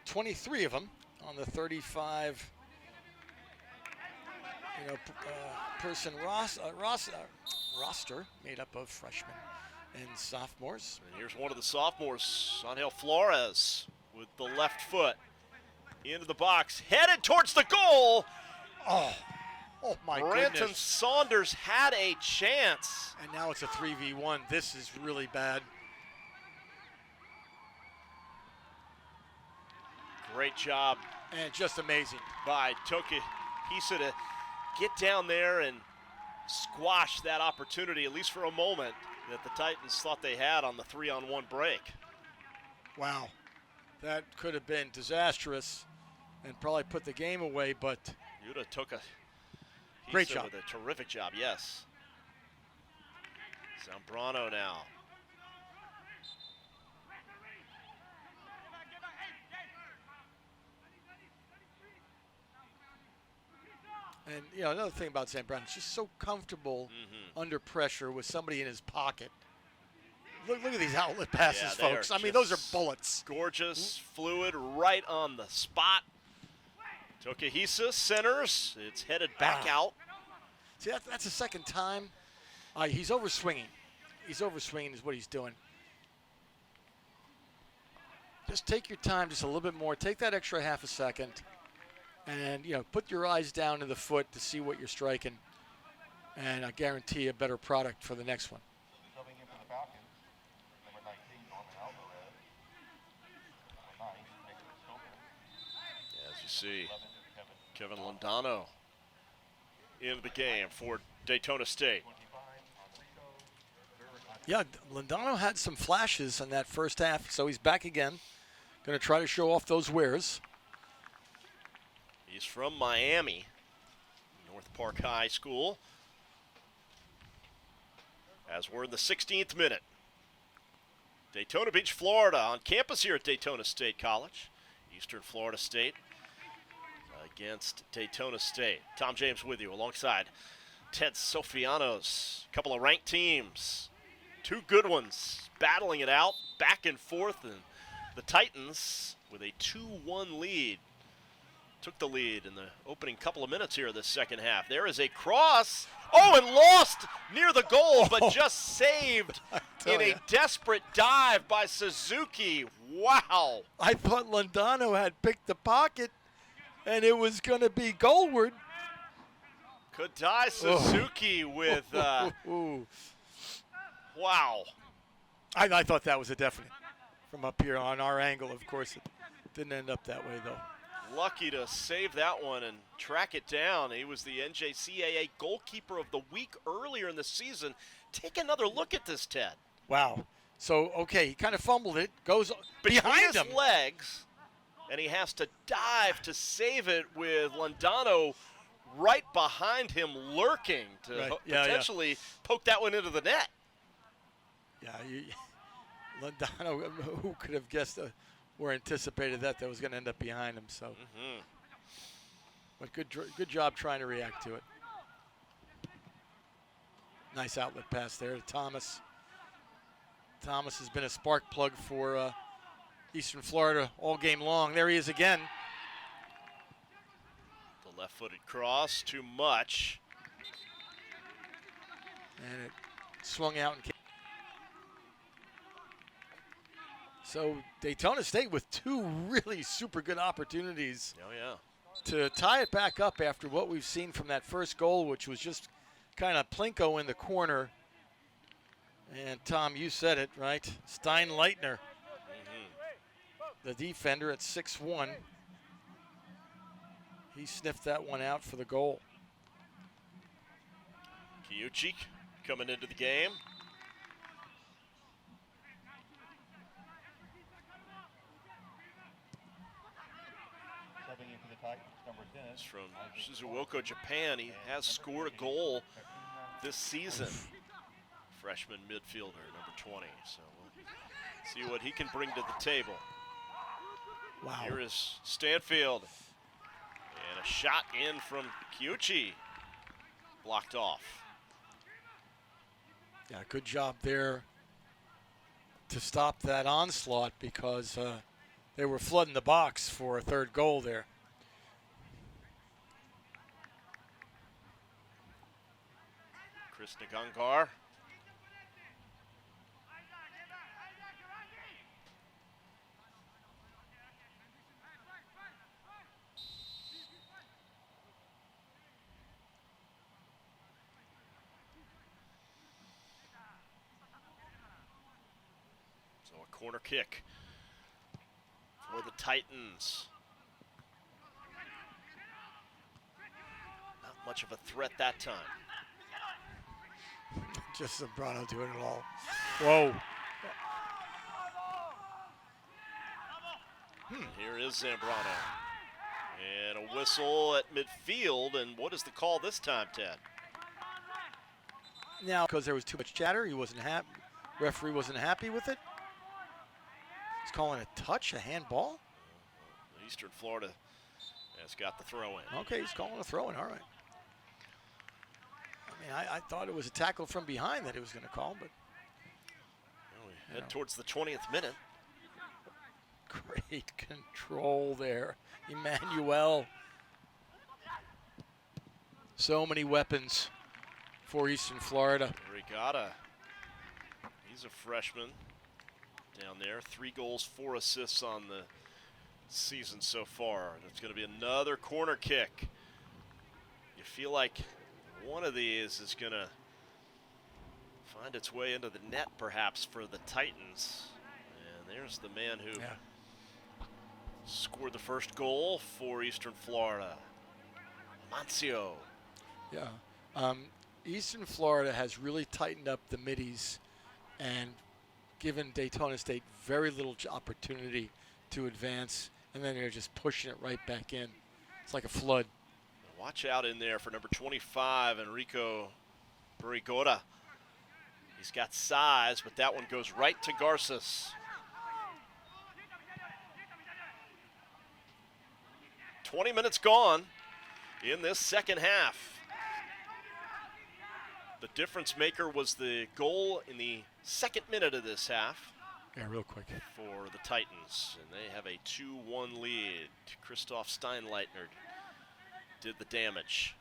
23 of them on the 35 person roster made up of freshmen and sophomores. And here's one of the sophomores, Angel Flores, with the left foot into the box, headed towards the goal. Oh my Branton goodness. Saunders had a chance. And now it's a 3v1. This is really bad. Great job. And just amazing. By Toki Hisa to get down there and squash that opportunity, at least for a moment, that the Titans thought they had on the 3-on-1 break. Wow. That could have been disastrous and probably put the game away, but Yuta took a great job. With a terrific job, yes. Zambrano now. And, another thing about Zambrano, he's just so comfortable under pressure with somebody in his pocket. Look at these outlet passes, folks. I mean, those are bullets. Gorgeous, fluid, right on the spot. Tokahisa centers. It's headed back out. See, that's the second time. He's overswinging. He's overswinging is what he's doing. Just take your time just a little bit more. Take that extra half a second. And, put your eyes down to the foot to see what you're striking. And I guarantee a better product for the next one. As you see, Kevin Londano in the game for Daytona State. Yeah, Londano had some flashes in that first half, so he's back again. Going to try to show off those wares. He's from Miami, North Park High School. As we're in the 16th minute. Daytona Beach, Florida, on campus here at Daytona State College. Eastern Florida State against Daytona State. Tom James with you alongside Ted Sofianos. A couple of ranked teams. Two good ones battling it out back and forth. And the Titans with a 2-1 lead. Took the lead in the opening couple of minutes here of this second half. There is a cross. Oh, and lost near the goal, but just saved in a desperate dive by Suzuki. Wow. I thought Londano had picked the pocket, and it was going to be goalward. Kodai Suzuki with, wow. I thought that was a definite from up here on our angle. Of course, it didn't end up that way, though. Lucky to save that one and track it down. He was the NJCAA goalkeeper of the week earlier in the season. Take another look at this, Ted. Wow. So, okay, he kind of fumbled it, goes behind his legs, and he has to dive to save it with Londano right behind him, lurking to potentially poke that one into the net. Yeah, Londano, who could have guessed or anticipated that was going to end up behind him. So, but good job trying to react to it. Nice outlet pass there to Thomas. Thomas has been a spark plug for Eastern Florida all game long. There he is again. The left-footed cross, too much. And it swung out and came. So Daytona State with two really super good opportunities. Oh, yeah. To tie it back up after what we've seen from that first goal, which was just kind of plinko in the corner. And Tom, you said it, right? Steinleitner, the defender at 6'1". He sniffed that one out for the goal. Kiuchi coming into the game. He's from Shizuoka, Japan. He has scored a goal this season. Freshman midfielder, number 20. So we'll see what he can bring to the table. Wow. Here is Stanfield. And a shot in from Kiuchi. Blocked off. Yeah, good job there to stop that onslaught because they were flooding the box for a third goal there. Chris Nagangar. So a corner kick for the Titans. Not much of a threat that time. Just Zambrano doing it all. Whoa. Here is Zambrano. And a whistle at midfield. And what is the call this time, Ted? Now, because there was too much chatter, he wasn't happy. Referee wasn't happy with it. He's calling a touch, a handball. Eastern Florida has got the throw in. Okay, he's calling a throw in. All right. I thought it was a tackle from behind that he was going to call, but we head towards the 20th minute. Great control there, Emmanuel. So many weapons for Eastern Florida. Regatta, he's a freshman down there. 3 goals, 4 assists on the season so far. It's going to be another corner kick. You feel like one of these is going to find its way into the net, perhaps, for the Titans. And there's the man who scored the first goal for Eastern Florida, Mancio. Yeah. Eastern Florida has really tightened up the middies and given Daytona State very little opportunity to advance, and then they're just pushing it right back in. It's like a flood. Watch out in there for number 25, Enrico Burigota. He's got size, but that one goes right to Garces. 20 minutes gone in this second half. The difference maker was the goal in the second minute of this half. Yeah, real quick. For the Titans, and they have a 2-1 lead. Christoph Steinleitner did the damage.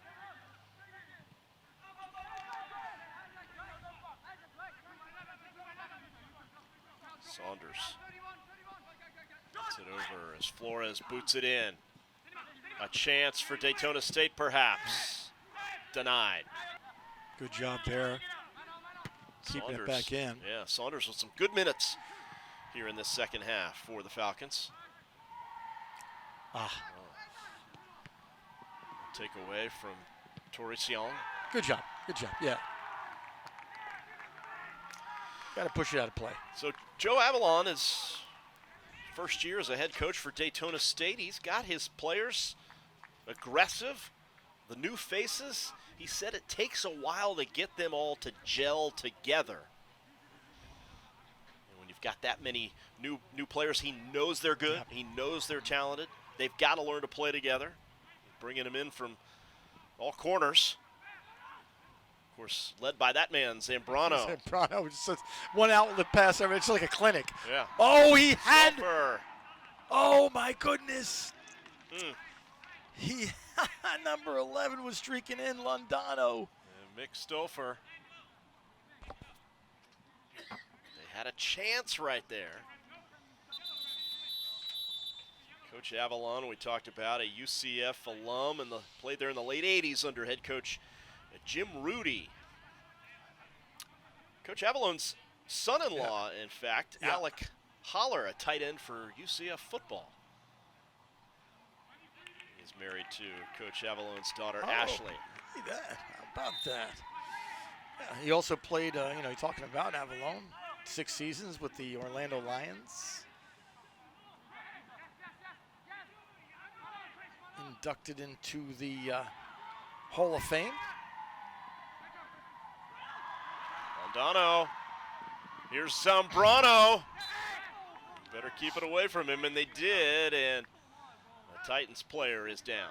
Saunders gets it over as Flores boots it in. A chance for Daytona State, perhaps. Denied. Good job there. Keeping it back in. Yeah, Saunders with some good minutes here in this second half for the Falcons. Take away from Torresion. Good job. Good job. Yeah. Got to push it out of play. So Joe Avalon is first year as a head coach for Daytona State. He's got his players aggressive, the new faces. He said it takes a while to get them all to gel together. And when you've got that many new players, he knows they're good. Yep. He knows they're talented. They've got to learn to play together. Bringing them in from all corners. Of course, led by that man, Zambrano. Zambrano, just one outlet pass. It's like a clinic. Yeah. Oh, he had. Stoffer. Oh, my goodness. Mm. Number 11 was streaking in, Londano. And Mick Stoffer. They had a chance right there. Coach Avalon, we talked about, a UCF alum and played there in the late 80s under head coach Jim Rudy. Coach Avalon's son-in-law, in fact, Alec Holler, a tight end for UCF football. He's married to Coach Avalon's daughter, Ashley. Hey, that. How about that? Yeah, he also played, you're talking about Avalon, 6 seasons with the Orlando Lions. Inducted into the Hall of Fame. Londano. Here's Zambrano. Better keep it away from him, and they did, and the Titans player is down.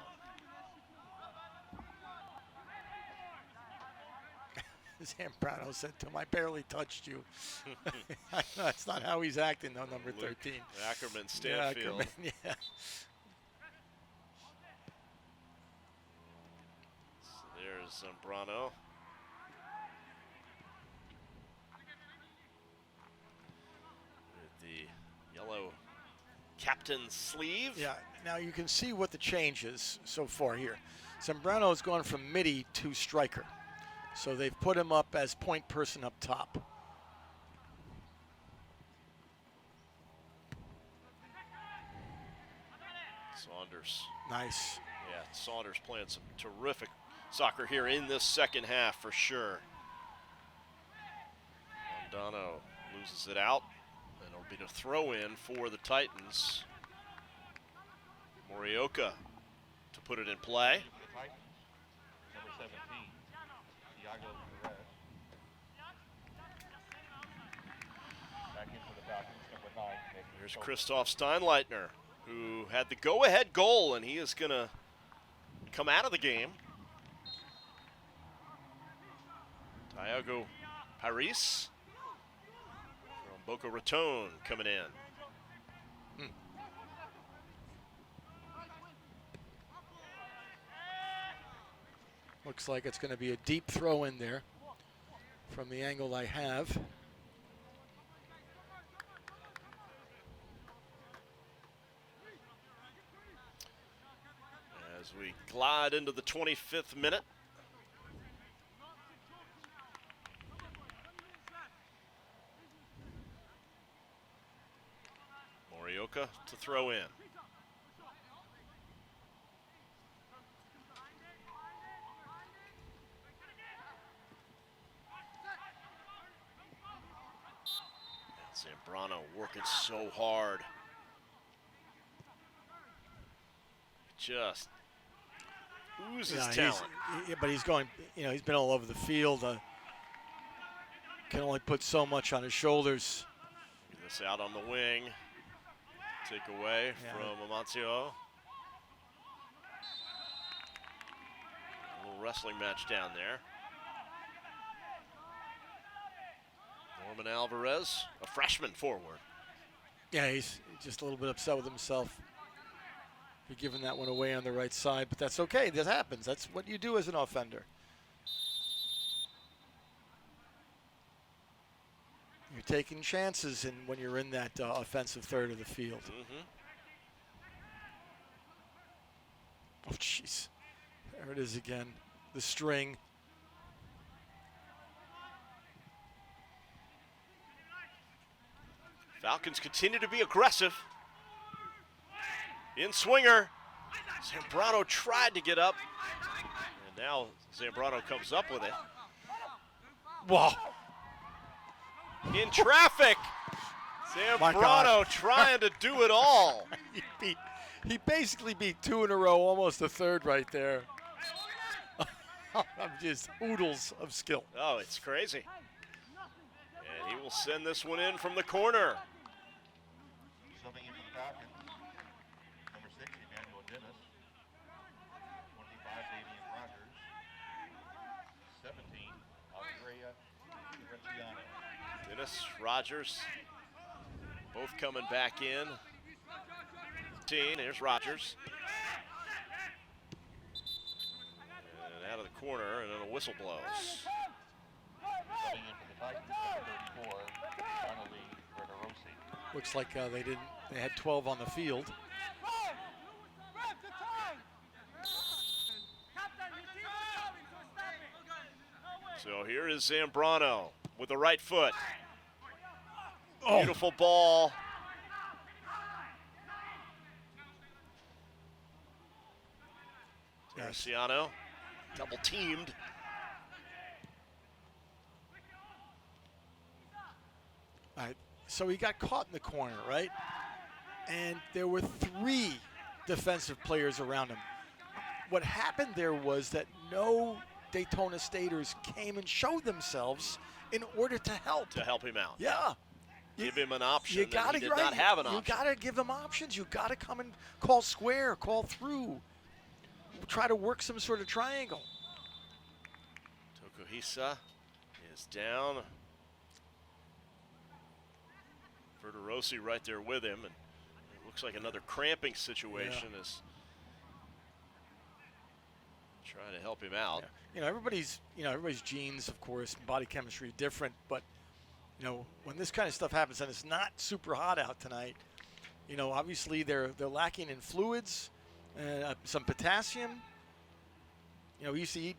Zambrano said to him, I barely touched you. That's not how he's acting, though, number 13. Ackerman Stanfield. Yeah. So there's Zambrano. With the yellow captain's sleeve. Yeah, now you can see what the change is so far here. Zambrano has gone from midi to striker. So they've put him up as point person up top. Saunders. Nice. Yeah, Saunders playing some terrific soccer here in this second half for sure. Londano loses it out, and it'll be the throw in for the Titans. Morioka to put it in play. Number 17, Thiago Perez. Back in for the Falcons, number 9. There's Christoph Steinleitner, who had the go-ahead goal, and he is going to come out of the game. Thiago Paris from Boca Raton coming in. Looks like it's going to be a deep throw in there from the angle I have. As we glide into the 25th minute. Morioka to throw in. Zambrano working so hard. Just oozes talent. But he's going, he's been all over the field. Can only put so much on his shoulders. This out on the wing. Take away from Amancio. A little wrestling match down there. Norman Alvarez, a freshman forward. Yeah, he's just a little bit upset with himself for giving that one away on the right side, but that's okay. That happens. That's what you do as an offender. You're taking chances when you're in that offensive third of the field. Oh, jeez. There it is again. The string. Falcons continue to be aggressive. In swinger. Zambrano tried to get up. And now Zambrano comes up with it. Wow. In traffic. Zambrano trying to do it all. He basically beat 2 in a row, almost a third right there. Just oodles of skill. Oh, it's crazy. And he will send this one in from the corner. Subbing in for the Falcons, number 6, Emmanuel Dennis. 25, Damian Rogers. 17, Dennis, Rogers, both coming back in. Here's Rogers. And out of the corner, and then a whistle blows. Coming in for the Titans, number 34, finally, Rossi. Looks like they had 12 on the field. So here is Zambrano with the right foot. Oh. Beautiful ball. Teresiano, double teamed. All right, so he got caught in the corner, right? And there were 3 defensive players around him. What happened there was that no Daytona Staters came and showed themselves in order to help. To help him out. Yeah. Give him an option You that gotta, he did not have an option. You got to give them options. You got to come and call square, call through. Try to work some sort of triangle. Tokuhisa is down. Verderossi right there with him, and it looks like another cramping situation is trying to help him out. Yeah. Everybody's genes, of course, body chemistry different, but when this kind of stuff happens and it's not super hot out tonight, obviously they're lacking in fluids, some potassium. We used to eat,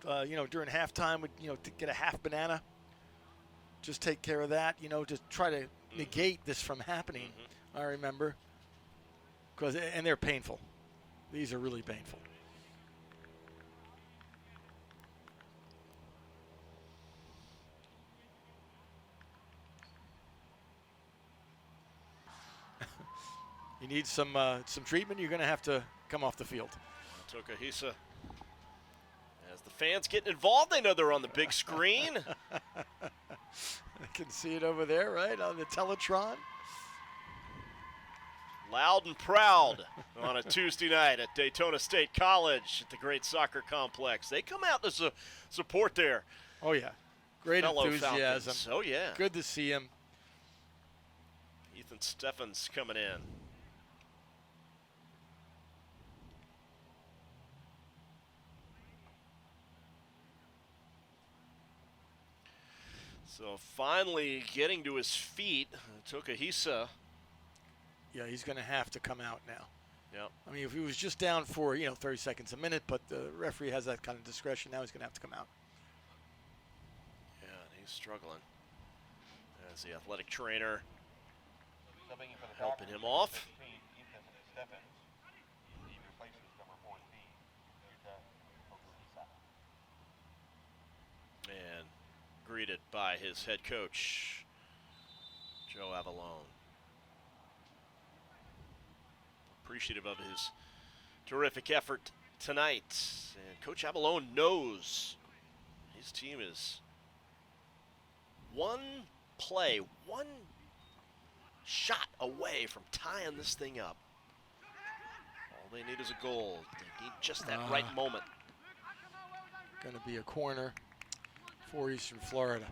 during halftime, to get a half banana. Just take care of that, to try to negate this from happening. I remember, and they're painful. These are really painful. You need some treatment, you're going to have to come off the field. Tokuhisa, as the fans getting involved, they know they're on the big screen. I can see it over there, right, on the Teletron. Loud and proud on a Tuesday night at Daytona State College at the great soccer complex. They come out to support their Oh, yeah. Great fellow enthusiasm. Falcons. Oh, yeah. Good to see him. Ethan Steffens coming in. So finally getting to his feet, Tokuhisa. Yeah, he's going to have to come out now. Yep. I mean, if he was just down for, 30 seconds a minute, but the referee has that kind of discretion, now he's going to have to come out. Yeah, and he's struggling. As the athletic trainer helping him off. And greeted by his head coach, Joe Avalone. Appreciative of his terrific effort tonight. And Coach Avalone knows his team is one play, one shot away from tying this thing up. All they need is a goal. They need just that right moment. Going to be a corner for Eastern Florida.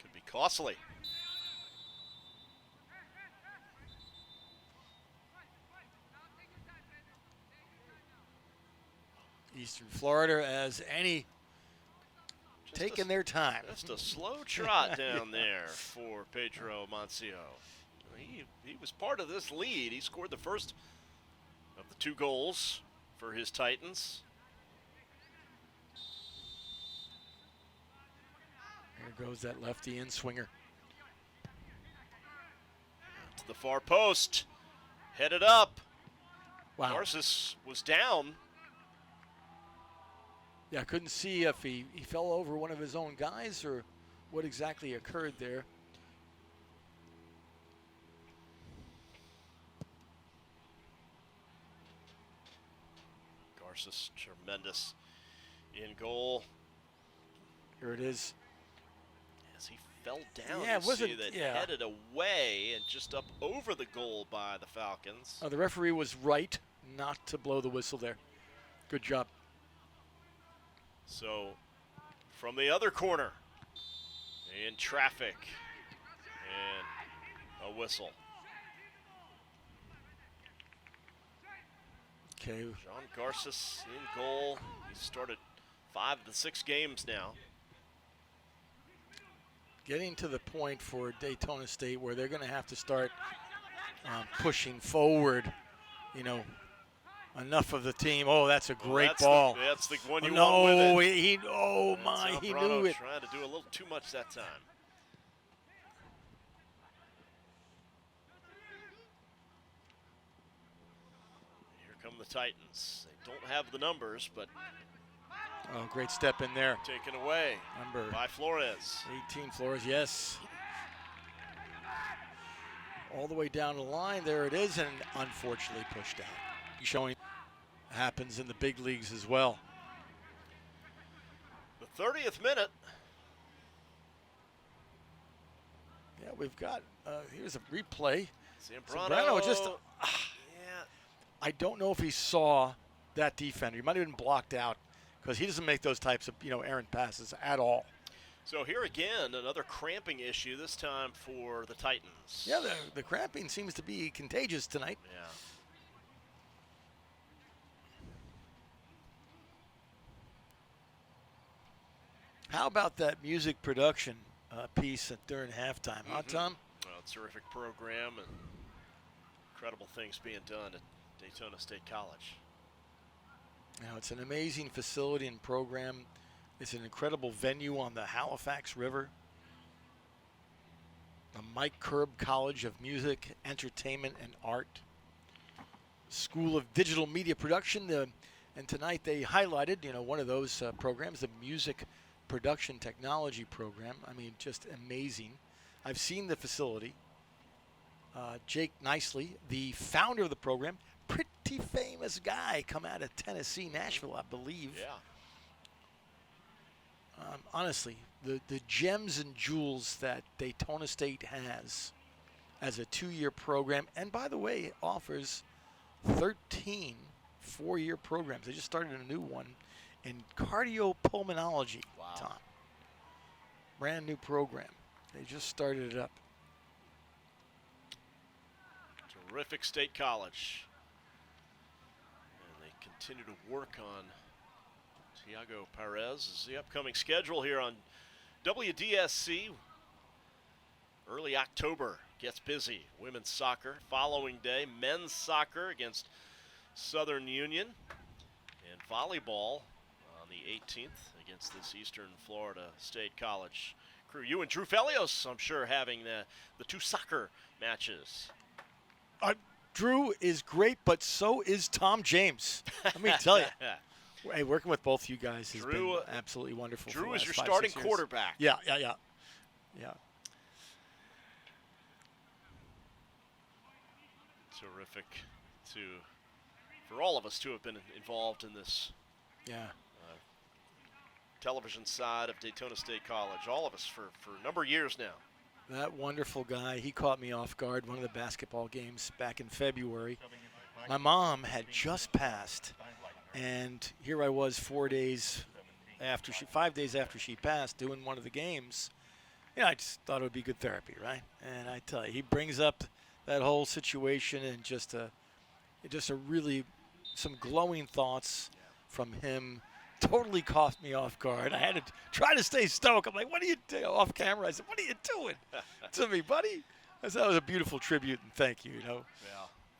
Could be costly. Eastern Florida, as any, taking their time. Just a slow trot down there for Pedro Moncio. He was part of this lead. He scored the first of the 2 goals for his Titans. There goes that lefty in swinger. To the far post. Headed up. Wow. Narcissus was down. Yeah, I couldn't see if he fell over one of his own guys or what exactly occurred there. Garces, tremendous in goal. Here it is. As he fell down, yeah, you see that headed away and just up over the goal by the Falcons. The referee was right not to blow the whistle there. Good job. So from the other corner, in traffic, and a whistle. Okay. John Garces in goal. He's started 5 of the 6 games now. Getting to the point for Daytona State where they're going to have to start pushing forward, you know, enough of the team. Oh, that's a great ball. That's the one you no, want with it. he knew it. Trying to do a little too much that time. Here come the Titans. They don't have the numbers, but oh, great step in there. Taken away by Flores. 18 Flores, yes. All the way down the line, there it is, and unfortunately pushed out. Showing happens in the big leagues as well. The 30th minute. Yeah, we've got, here's a replay. Zambrano just, yeah. I don't know if he saw that defender. He might have been blocked out because he doesn't make those types of, errant passes at all. So here again, another cramping issue, this time for the Titans. Yeah, the cramping seems to be contagious tonight. Yeah. How about that music production piece during halftime, huh, Tom? Well, terrific program and incredible things being done at Daytona State College. Now, it's an amazing facility and program. It's an incredible venue on the Halifax River. The Mike Curb College of Music, Entertainment, and Art. School of Digital Media Production. And tonight they highlighted, one of those programs, the Music Production Technology Program. I mean, just amazing. I've seen the facility. Jake Nicely, the founder of the program, pretty famous guy, come out of Tennessee, Nashville, I believe. Yeah. Honestly, the gems and jewels that Daytona State has as a 2-year program, and by the way, offers 13 4-year programs. They just started a new one in cardiopulmonology, Tom. Brand new program. They just started it up. Terrific state college. And they continue to work on Tiago Perez is the upcoming schedule here on WDSC. Early October gets busy. Women's soccer following day. Men's soccer against Southern Union. And volleyball on the 18th against this Eastern Florida State College crew. You and Drew Felios, I'm sure, having the 2 soccer matches. Drew is great, but so is Tom James. Let me tell you. Hey, working with both you guys has been absolutely wonderful. Drew is your 5, starting 6 years. quarterback. Yeah. Terrific for all of us to have been involved in this. Yeah. Television side of Daytona State College. All of us for a number of years now. That wonderful guy, he caught me off guard one of the basketball games back in February. My mom had just passed, and here I was 5 days after she passed doing one of the games. I just thought it would be good therapy, right? And I tell you, he brings up that whole situation and just a really some glowing thoughts from him. Totally caught me off guard. I had to try to stay stoic. I'm like, what are you doing? Off camera, I said, what are you doing to me, buddy? I said, that was a beautiful tribute, and thank you, Yeah,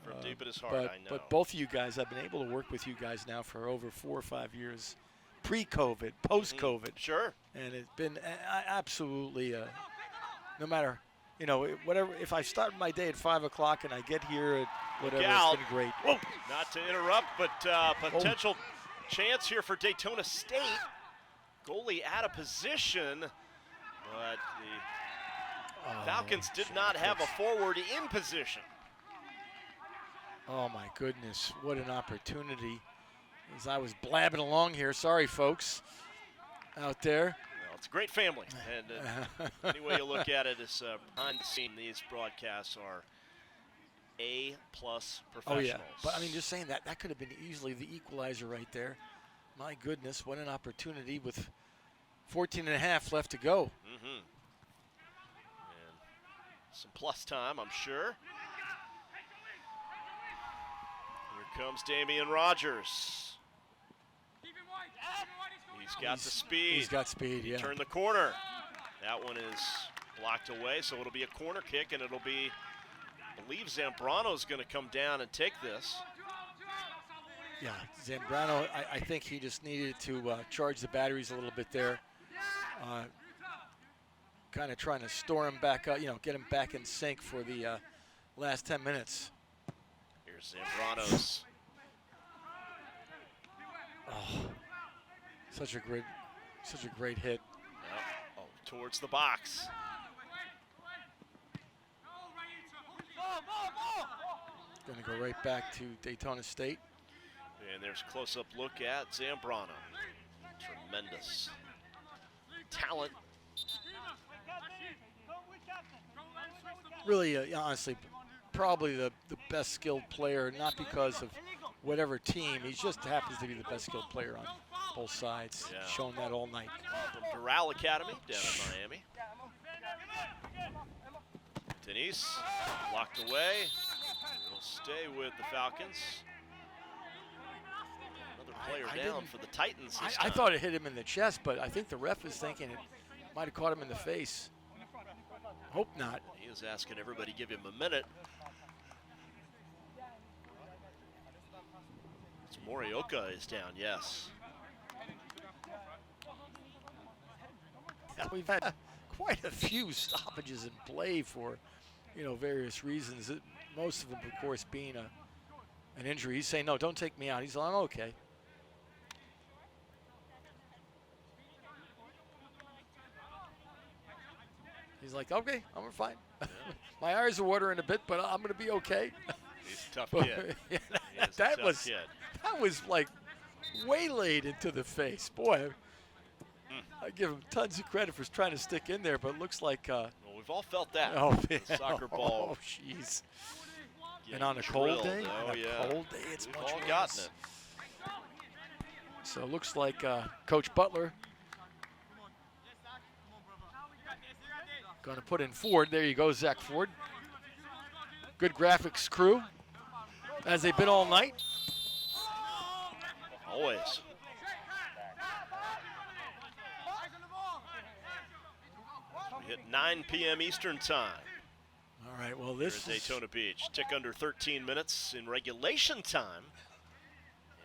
from deep in his heart, I know. But both of you guys, I've been able to work with you guys now for over 4 or 5 years, pre-COVID, post-COVID. Sure. And it's been absolutely, no matter, whatever. If I start my day at 5 o'clock and I get here at whatever, it's been great. Whoa. Not to interrupt, but potential chance here for Daytona State. Goalie out of position, but the Falcons did not have a forward in position. Oh, my goodness. What an opportunity. As I was blabbing along here. Sorry, folks out there. Well, it's a great family. And any way you look at it, it's behind the scene. These broadcasts are A-plus Oh, professionals. yeah. But, I mean, just saying that could have been easily the equalizer right there. My goodness, what an opportunity with 14 and a half left to go. Mm-hmm. And some plus time, I'm sure. Here comes Damian Rogers. He's got the speed. He's got speed, yeah. Turn the corner. That one is blocked away, so it'll be a corner kick, and it'll be, I believe Zambrano's going to come down and take this. Yeah, Zambrano, I think he just needed to charge the batteries a little bit there. Kind of trying to store him back up, get him back in sync for the last 10 minutes. Here's Zambrano's. Oh, such a great hit. Yep. Oh, towards the box. Going to go right back to Daytona State. And there's a close-up look at Zambrano. Tremendous talent. Really, honestly, probably the best skilled player, not because of whatever team. He just happens to be the best skilled player on both sides. Yeah. Shown that all night. From Doral Academy down in Miami. Denise locked away. It'll stay with the Falcons. Another player down for the Titans this I time. thought it hit him in the chest, but I think the ref is thinking it might have caught him in the face. Hope not. He is asking everybody give him a minute. It's Morioka is down, yes. Yeah, we've had quite a few stoppages in play for, various reasons. Most of them, of course, being an injury. He's saying, no, don't take me out. He's like, I'm okay. He's like, okay, I'm fine. Yeah. My eyes are watering a bit, but I'm going to be okay. He's a tough kid. Yeah, That was like waylaid into the face. Boy, I give him tons of credit for trying to stick in there, but it looks like. Well, we've all felt that. Oh, the soccer ball. Oh, jeez. And on a cold day, it's we've much all worse. gotten it. So it looks like Coach Butler going to put in Ford. There you go, Zach Ford. Good graphics crew, as they've been all night. Always. We hit 9 p.m. Eastern time. All right, well, this here at Daytona Beach. Tick under 13 minutes in regulation time.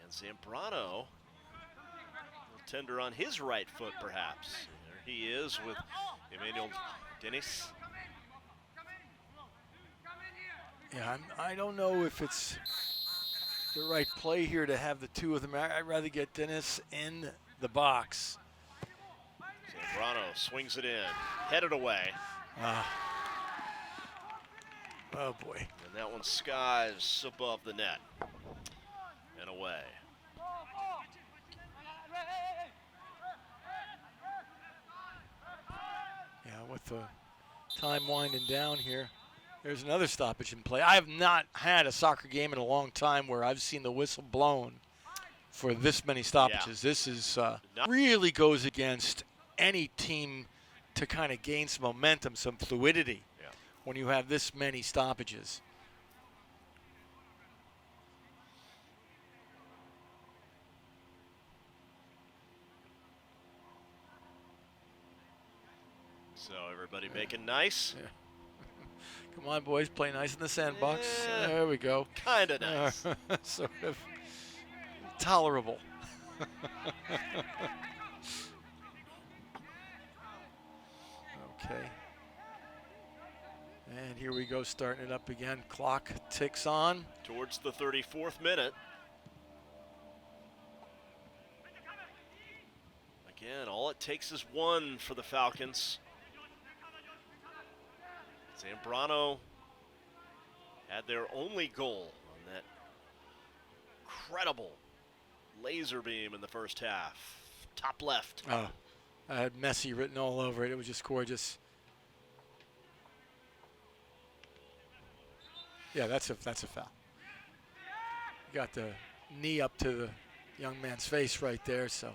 And Zambrano will tender on his right foot, perhaps. There he is with Emmanuel Dennis. Yeah, I don't know if it's the right play here to have the two of them. I'd rather get Dennis in the box. Zambrano swings it in, headed away. Oh, boy. And that one skies above the net and away. Yeah, with the time winding down here, there's another stoppage in play. I have not had a soccer game in a long time where I've seen the whistle blown for this many stoppages. Yeah. This is really goes against any team to kind of gain some momentum, some fluidity when you have this many stoppages. So everybody making nice. Yeah. Come on, boys, play nice in the sandbox. Yeah, there we go. Kind of nice. Sort of tolerable. Okay. And here we go, starting it up again. Clock ticks on. Towards the 34th minute. Again, all it takes is one for the Falcons. Zambrano had their only goal on that incredible laser beam in the first half. Top left. Oh, I had Messi written all over it. It was just gorgeous. Yeah, that's a foul. You got the knee up to the young man's face right there, so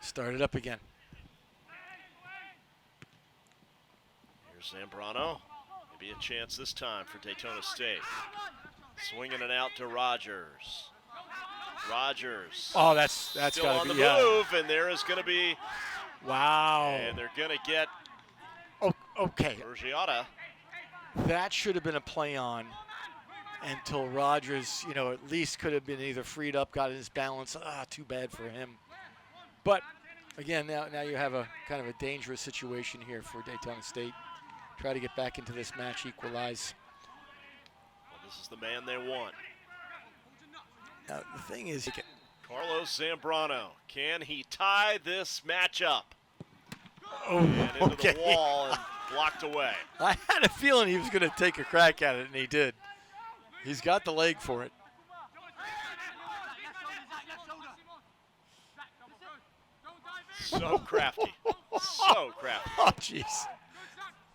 start it up again. Here's Zambrano. Maybe a chance this time for Daytona State. Swinging it out to Rogers. Rogers. Oh, that's still got on to the be move, and there is going to be. Wow. And they're going to get. Oh, okay. Bergiata. That should have been a play on until Rogers, at least could have been either freed up, got his balance. Too bad for him. But again, now you have a kind of a dangerous situation here for Daytona State. Try to get back into this match, equalize. Well, this is the man they want. Now, the thing is, Carlos Zambrano, can he tie this matchup? Oh, and into okay. the wall and blocked away. I had a feeling he was going to take a crack at it, and he did. He's got the leg for it. So crafty. So crafty. Oh, jeez.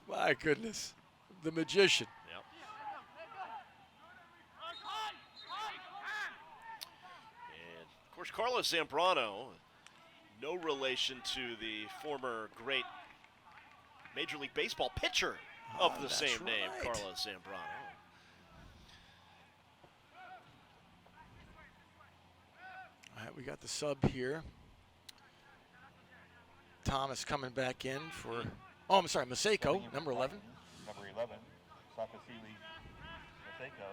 My goodness. The magician. Yep. And, of course, Carlos Zambrano, no relation to the former great Major League Baseball pitcher of the same name, Carlos Zambrano. All right, we got the sub here. Thomas coming back in for, I'm sorry, Maseko, number 11. Number 11, Sakasili Maseko,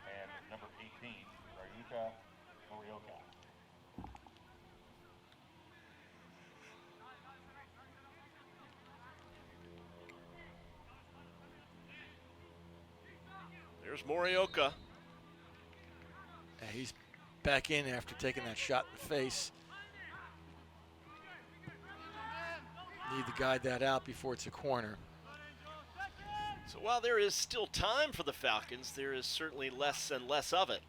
and number 18, Rayuka Morioka. There's Morioka. Yeah, he's back in after taking that shot in the face. Need to guide that out before it's a corner. So while there is still time for the Falcons, there is certainly less and less of it.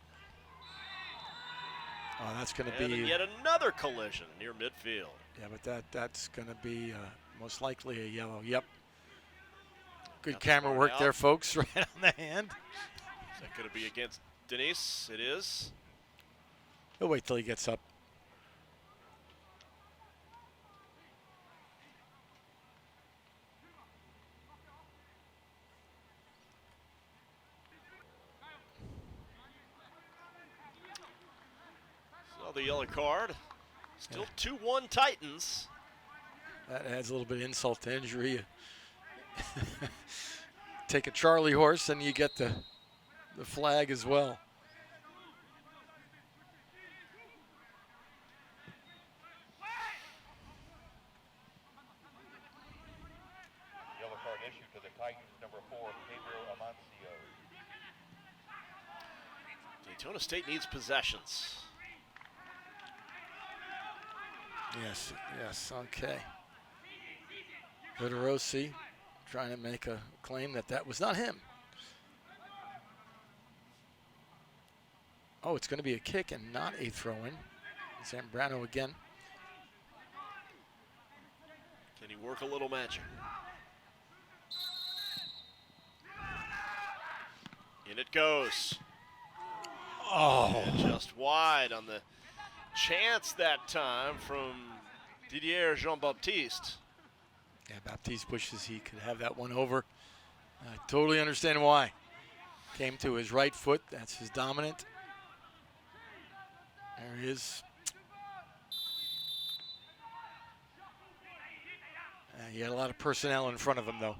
Oh, that's going to And be yet another collision near midfield. Yeah, but that's going to be most likely a yellow. Yep. Good Got the camera card work out. there, folks. Right on the hand. Is that going to be against Denise? It is. He'll wait till he gets up. So the yellow card. Still 2-1 Titans. That adds a little bit of insult to injury. Take a Charlie horse and you get the flag as well. Yellow card issued to the Titans, number 4, Pedro Amancio. Daytona State needs possessions. Yes, okay. Vidarosi trying to make a claim that was not him. Oh, it's going to be a kick and not a throw-in. Zambrano again. Can he work a little magic? In it goes. Oh. And just wide on the chance that time from Didier Jean-Baptiste. Yeah, Baptiste wishes he could have that one over. I totally understand why. Came to his right foot. That's his dominant. There he is. He had a lot of personnel in front of him, though.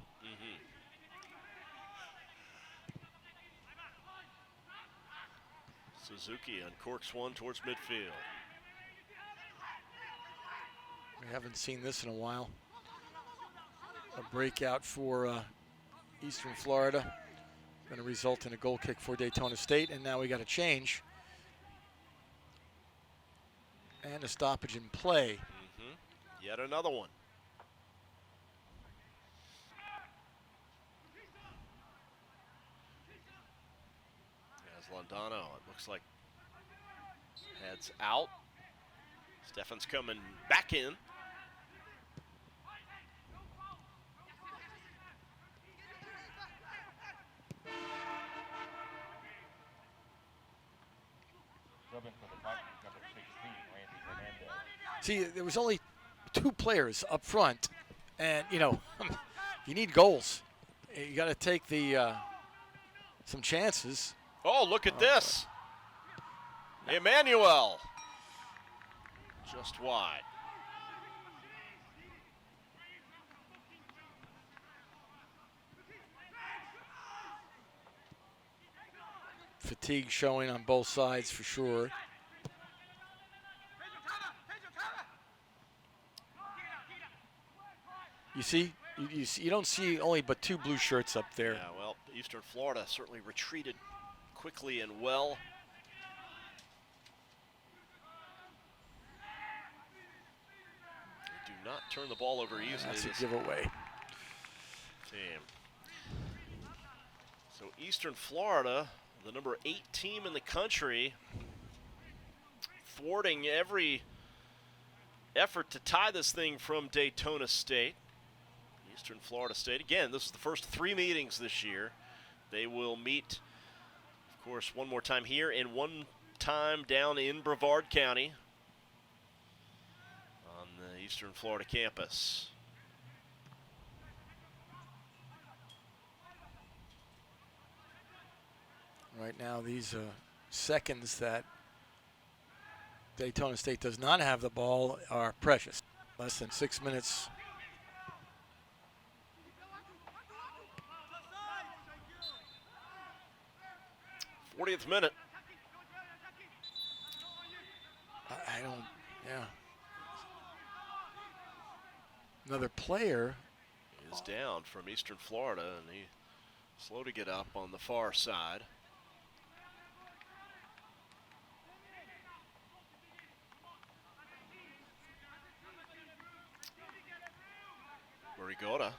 Suzuki uncorks one towards midfield. We haven't seen this in a while. A breakout for Eastern Florida. Going to result in a goal kick for Daytona State, and now we got a change. And a stoppage in play. Yet another one. As Londano, it looks like, heads out. Stefan's coming back in. Subbing for the Titans, number 16, Randy Hernandez. See, there was only 2 players up front, and, you know, you need goals. You got to take the some chances. Oh, look at this. Emmanuel. Just wide. Fatigue showing on both sides for sure. You see, you don't see only but 2 blue shirts up there. Yeah, well, Eastern Florida certainly retreated quickly and well. They do not turn the ball over easily. That's a giveaway. Team. So Eastern Florida, the number 8 team in the country, thwarting every effort to tie this thing from Daytona State. Eastern Florida State, again, this is the first 3 meetings this year. They will meet, of course, one more time here and one time down in Brevard County on the Eastern Florida campus. Right now, these seconds that Daytona State does not have the ball are precious. Less than 6 minutes. 40th minute. I don't, yeah. Another player is down from Eastern Florida, and he slow to get up on the far side. Marigoda.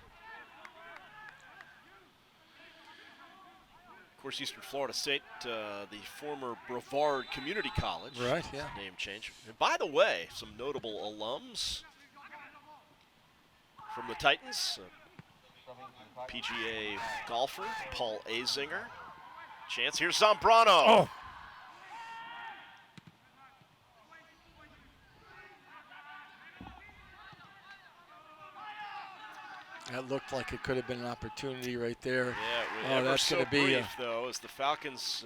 Of course, Eastern Florida State, the former Brevard Community College. Right, yeah. Name change. And by the way, some notable alums from the Titans. PGA golfer, Paul Azinger. Chance, here's Zambrano. Oh. That looked like it could have been an opportunity right there. Yeah, that's so going to be brief, though, as the Falcons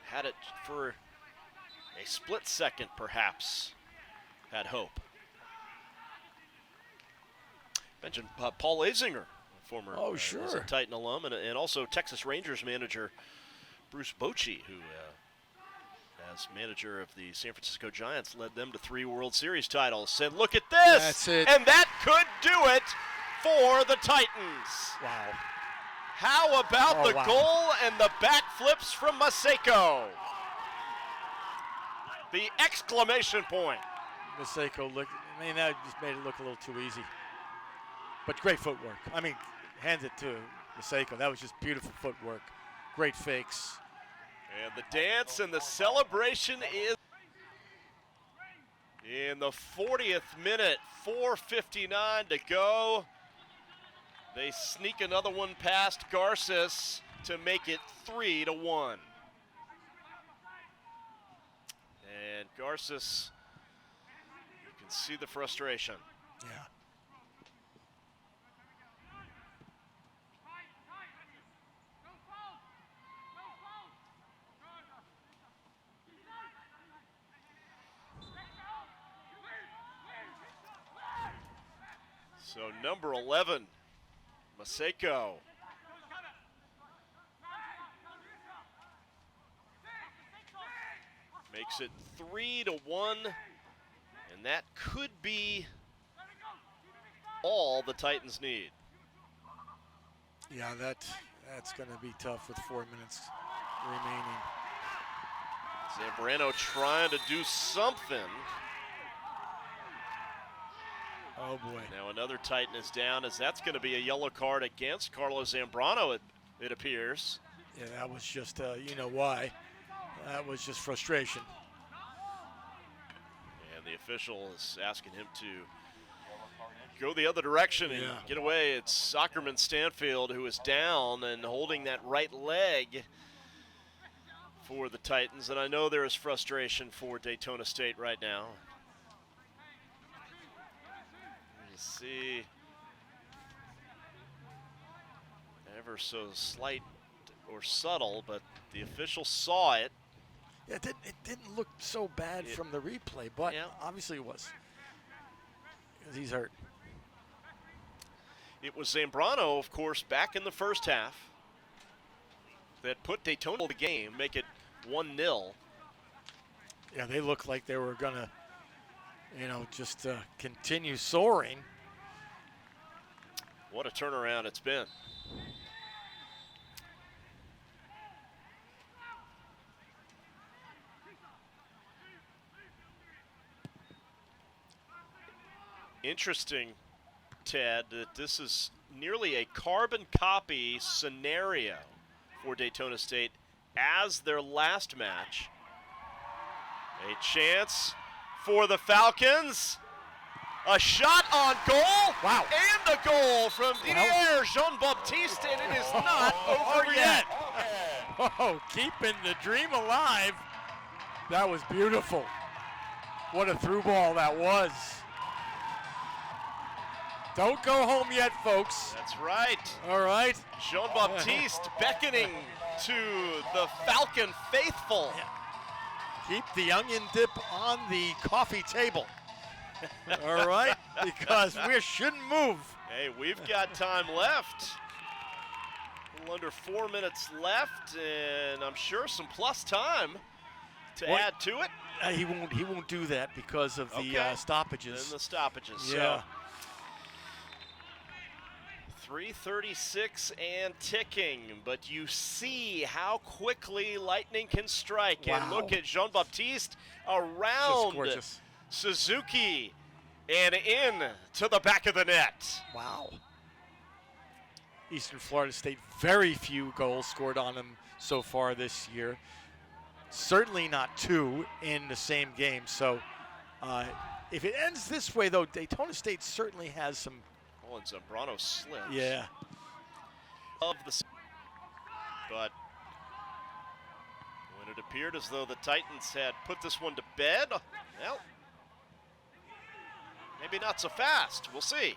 had it for a split second, perhaps, had hope. Mentioned Paul Azinger, former was a Titan alum, and also Texas Rangers manager Bruce Bochy, who, as manager of the San Francisco Giants, led them to 3 World Series titles. Said, look at this! That's it. And that could do it for the Titans. Wow. How about the goal and the backflips from Maseko? The exclamation point. Maseko looked, I mean, that just made it look a little too easy. But great footwork. I mean, hand it to Maseko. That was just beautiful footwork. Great fakes. And the dance and the celebration is in the 40th minute, 4:59 to go. They sneak another one past Garces to make it 3-1. And Garces, you can see the frustration. Yeah. So number 11, Maseko. Makes it 3-1, and that could be all the Titans need. Yeah, that's going to be tough with 4 minutes remaining. Zambrano trying to do something. Oh, boy. Now another Titan is down, as that's going to be a yellow card against Carlos Zambrano, it appears. Yeah, that was just, you know why. That was just frustration. And the official is asking him to go the other direction and get away. It's Ackerman Stanfield who is down and holding that right leg for the Titans, and I know there is frustration for Daytona State right now. You see, ever so slight or subtle, but the official saw it. Yeah, it didn't look so bad from the replay, but obviously it was. 'Cause he's hurt. It was Zambrano, of course, back in the first half that put Daytona in the game, make it 1-0. Yeah, they looked like they were going to, just continue soaring. What a turnaround it's been. Interesting, Ted, that this is nearly a carbon copy scenario for Daytona State as their last match. A chance for the Falcons. A shot on goal. Wow. And a goal from Didier Jean-Baptiste, and it is not over yet. Oh, keeping the dream alive. That was beautiful. What a through ball that was. Don't go home yet, folks. That's right. All right. Jean-Baptiste beckoning to the Falcon faithful. Keep the onion dip on the coffee table. All right, because we shouldn't move. Hey, we've got time left. A little under 4 minutes left, and I'm sure some plus time to add to it. He won't do that because of the stoppages. And the stoppages. Yeah. So 3:36 and ticking, but you see how quickly lightning can strike. Wow. And look at Jean-Baptiste around Suzuki and in to the back of the net. Wow. Eastern Florida State, very few goals scored on them so far this year. Certainly not 2 in the same game. So if it ends this way, though, Daytona State certainly has some. Oh, and Zambrano slips. Yeah. But when it appeared as though the Titans had put this one to bed, well, maybe not so fast. We'll see.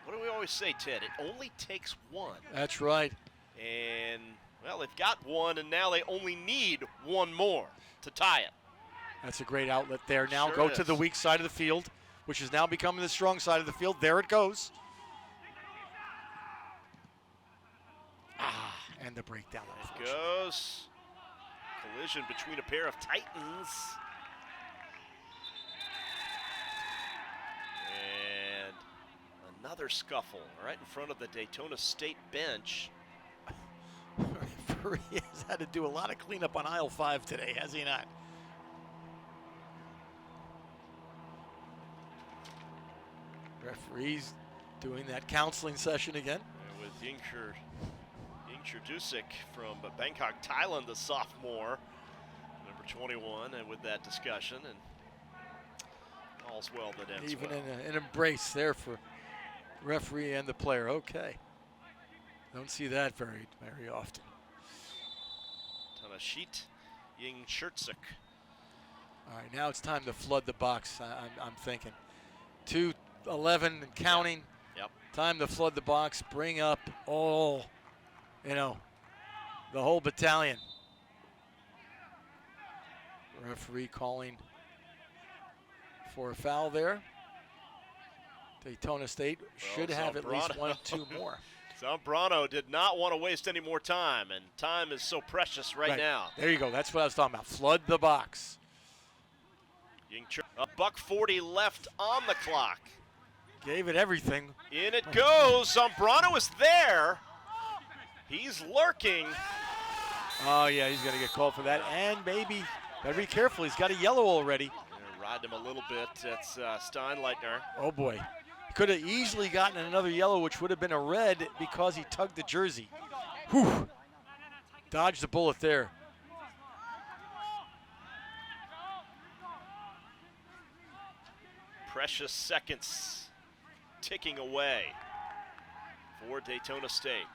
What do we always say, Ted? It only takes one. That's right. And, well, they've got one, and now they only need one more to tie it. That's a great outlet there. Now Sure go is. to the weak side of the field, which is now becoming the strong side of the field. There it goes. And the breakdown. It goes. Collision between a pair of Titans. And another scuffle right in front of the Daytona State bench. Referee has had to do a lot of cleanup on aisle 5 today, has he not? Referees doing that counseling session again. And with Yingshur Dusik from Bangkok, Thailand, the sophomore, number 21, and with that discussion, and all's well that ends Even well. an embrace there for referee and the player. Okay. Don't see that very often. Tanashit Yingshurtsik. All right, now it's time to flood the box, I'm thinking. 2:11 and counting. Yep. Time to flood the box, bring up all, the whole battalion. Referee calling for a foul there. Daytona State should have at least 1 or 2 more. Zambrano did not want to waste any more time, and time is so precious right now. There you go. That's what I was talking about. Flood the box. $1:40 left on the clock. Gave it everything. In it goes. Zambrano is there. He's lurking. Oh, yeah, he's going to get called for that. And maybe, better be careful. He's got a yellow already. Ride him a little bit. That's Steinleitner. Oh, boy. Could have easily gotten another yellow, which would have been a red because he tugged the jersey. Whew. Dodged the bullet there. Precious seconds ticking away for Daytona State.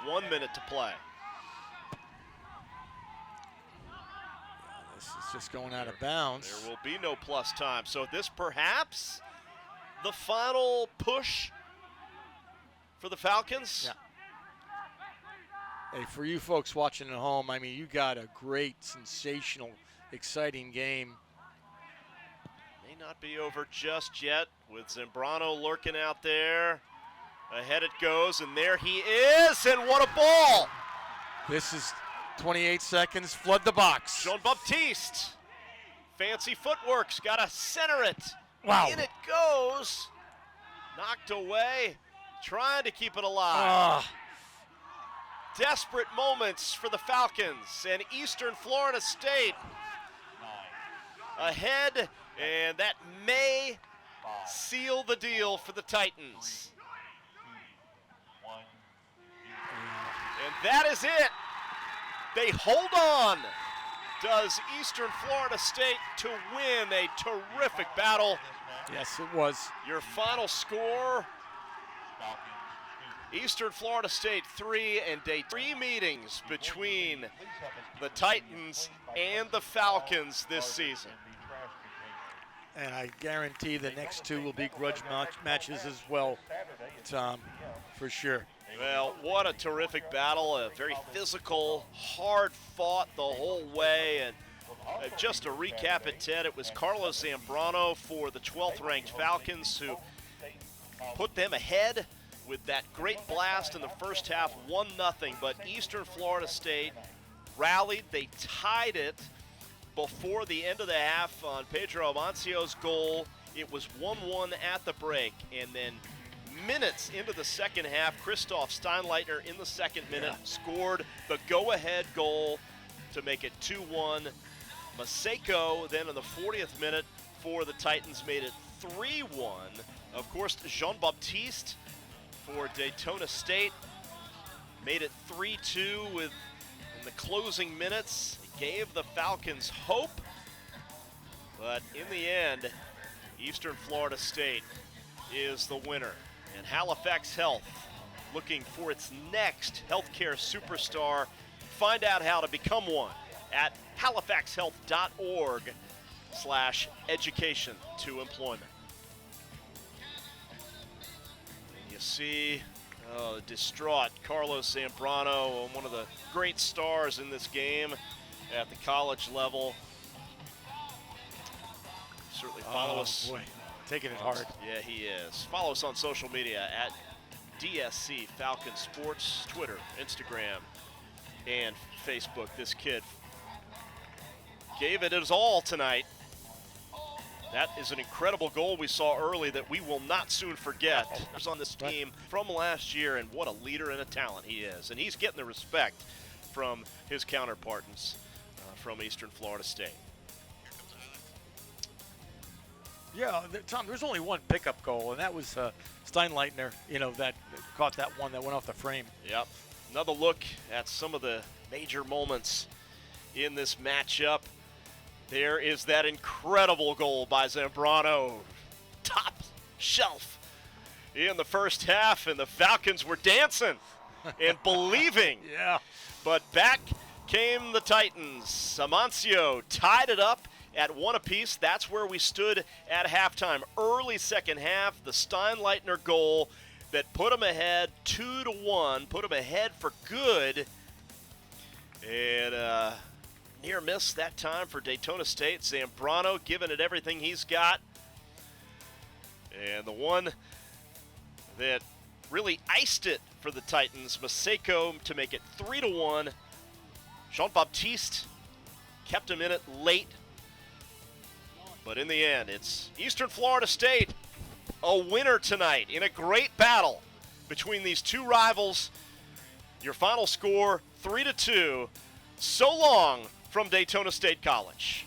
1 minute to play. This is just going out of bounds. There will be no plus time. So this perhaps the final push for the Falcons? Yeah. Hey, for you folks watching at home, I mean, you got a great, sensational, exciting game. May not be over just yet with Zambrano lurking out there. Ahead it goes, and there he is, and what a ball! This is 28 seconds, flood the box. Jean-Baptiste, fancy footwork's got to center it. Wow. In it goes, knocked away, trying to keep it alive. Desperate moments for the Falcons and Eastern Florida State ahead, and that may seal the deal for the Titans. And that is it. They hold on. Does Eastern Florida State to win a terrific battle. Yes, it was. Your final score, Eastern Florida State 3 and Day 3 meetings between the Titans and the Falcons this season. And I guarantee the next two will be grudge matches as well, Tom, for sure. Well, what a terrific battle, a very physical, hard fought the whole way. And just to recap it, Ted, it was Carlos Zambrano for the 12th ranked Falcons who put them ahead with that great blast in the first half, 1-0, but Eastern Florida State rallied. They tied it before the end of the half on Pedro Amancio's goal. It was 1-1 at the break, and then minutes into the second half, Christoph Steinleitner in the second minute scored the go-ahead goal to make it 2-1. Maseko then in the 40th minute for the Titans made it 3-1. Of course, Jean-Baptiste for Daytona State made it 3-2 in the closing minutes. It gave the Falcons hope, but in the end, Eastern Florida State is the winner. And Halifax Health looking for its next healthcare superstar. Find out how to become one at halifaxhealth.org/education to employment. You see distraught Carlos Zambrano, one of the great stars in this game at the college level. Certainly follow us. Boy, taking it hard. Yeah, he is. Follow us on social media at DSC Falcon Sports, Twitter, Instagram, and Facebook. This kid gave it his all tonight. That is an incredible goal we saw early that we will not soon forget. He's on this team from last year, and what a leader and a talent he is. And he's getting the respect from his counterparts from Eastern Florida State. Yeah, Tom, there's only one pickup goal, and that was Steinleitner, that caught that one that went off the frame. Yep. Another look at some of the major moments in this matchup. There is that incredible goal by Zambrano, top shelf in the first half, and the Falcons were dancing and believing. Yeah. But back came the Titans. Amancio tied it up at 1 apiece. That's where we stood at halftime. Early second half, the Steinleitner goal that put them ahead 2-1, put them ahead for good. And near miss that time for Daytona State. Zambrano giving it everything he's got. And the one that really iced it for the Titans, Maseko, to make it 3-1. Jean-Baptiste kept him in it late. But in the end, it's Eastern Florida State, a winner tonight in a great battle between these two rivals. Your final score, 3-2. So long from Daytona State College.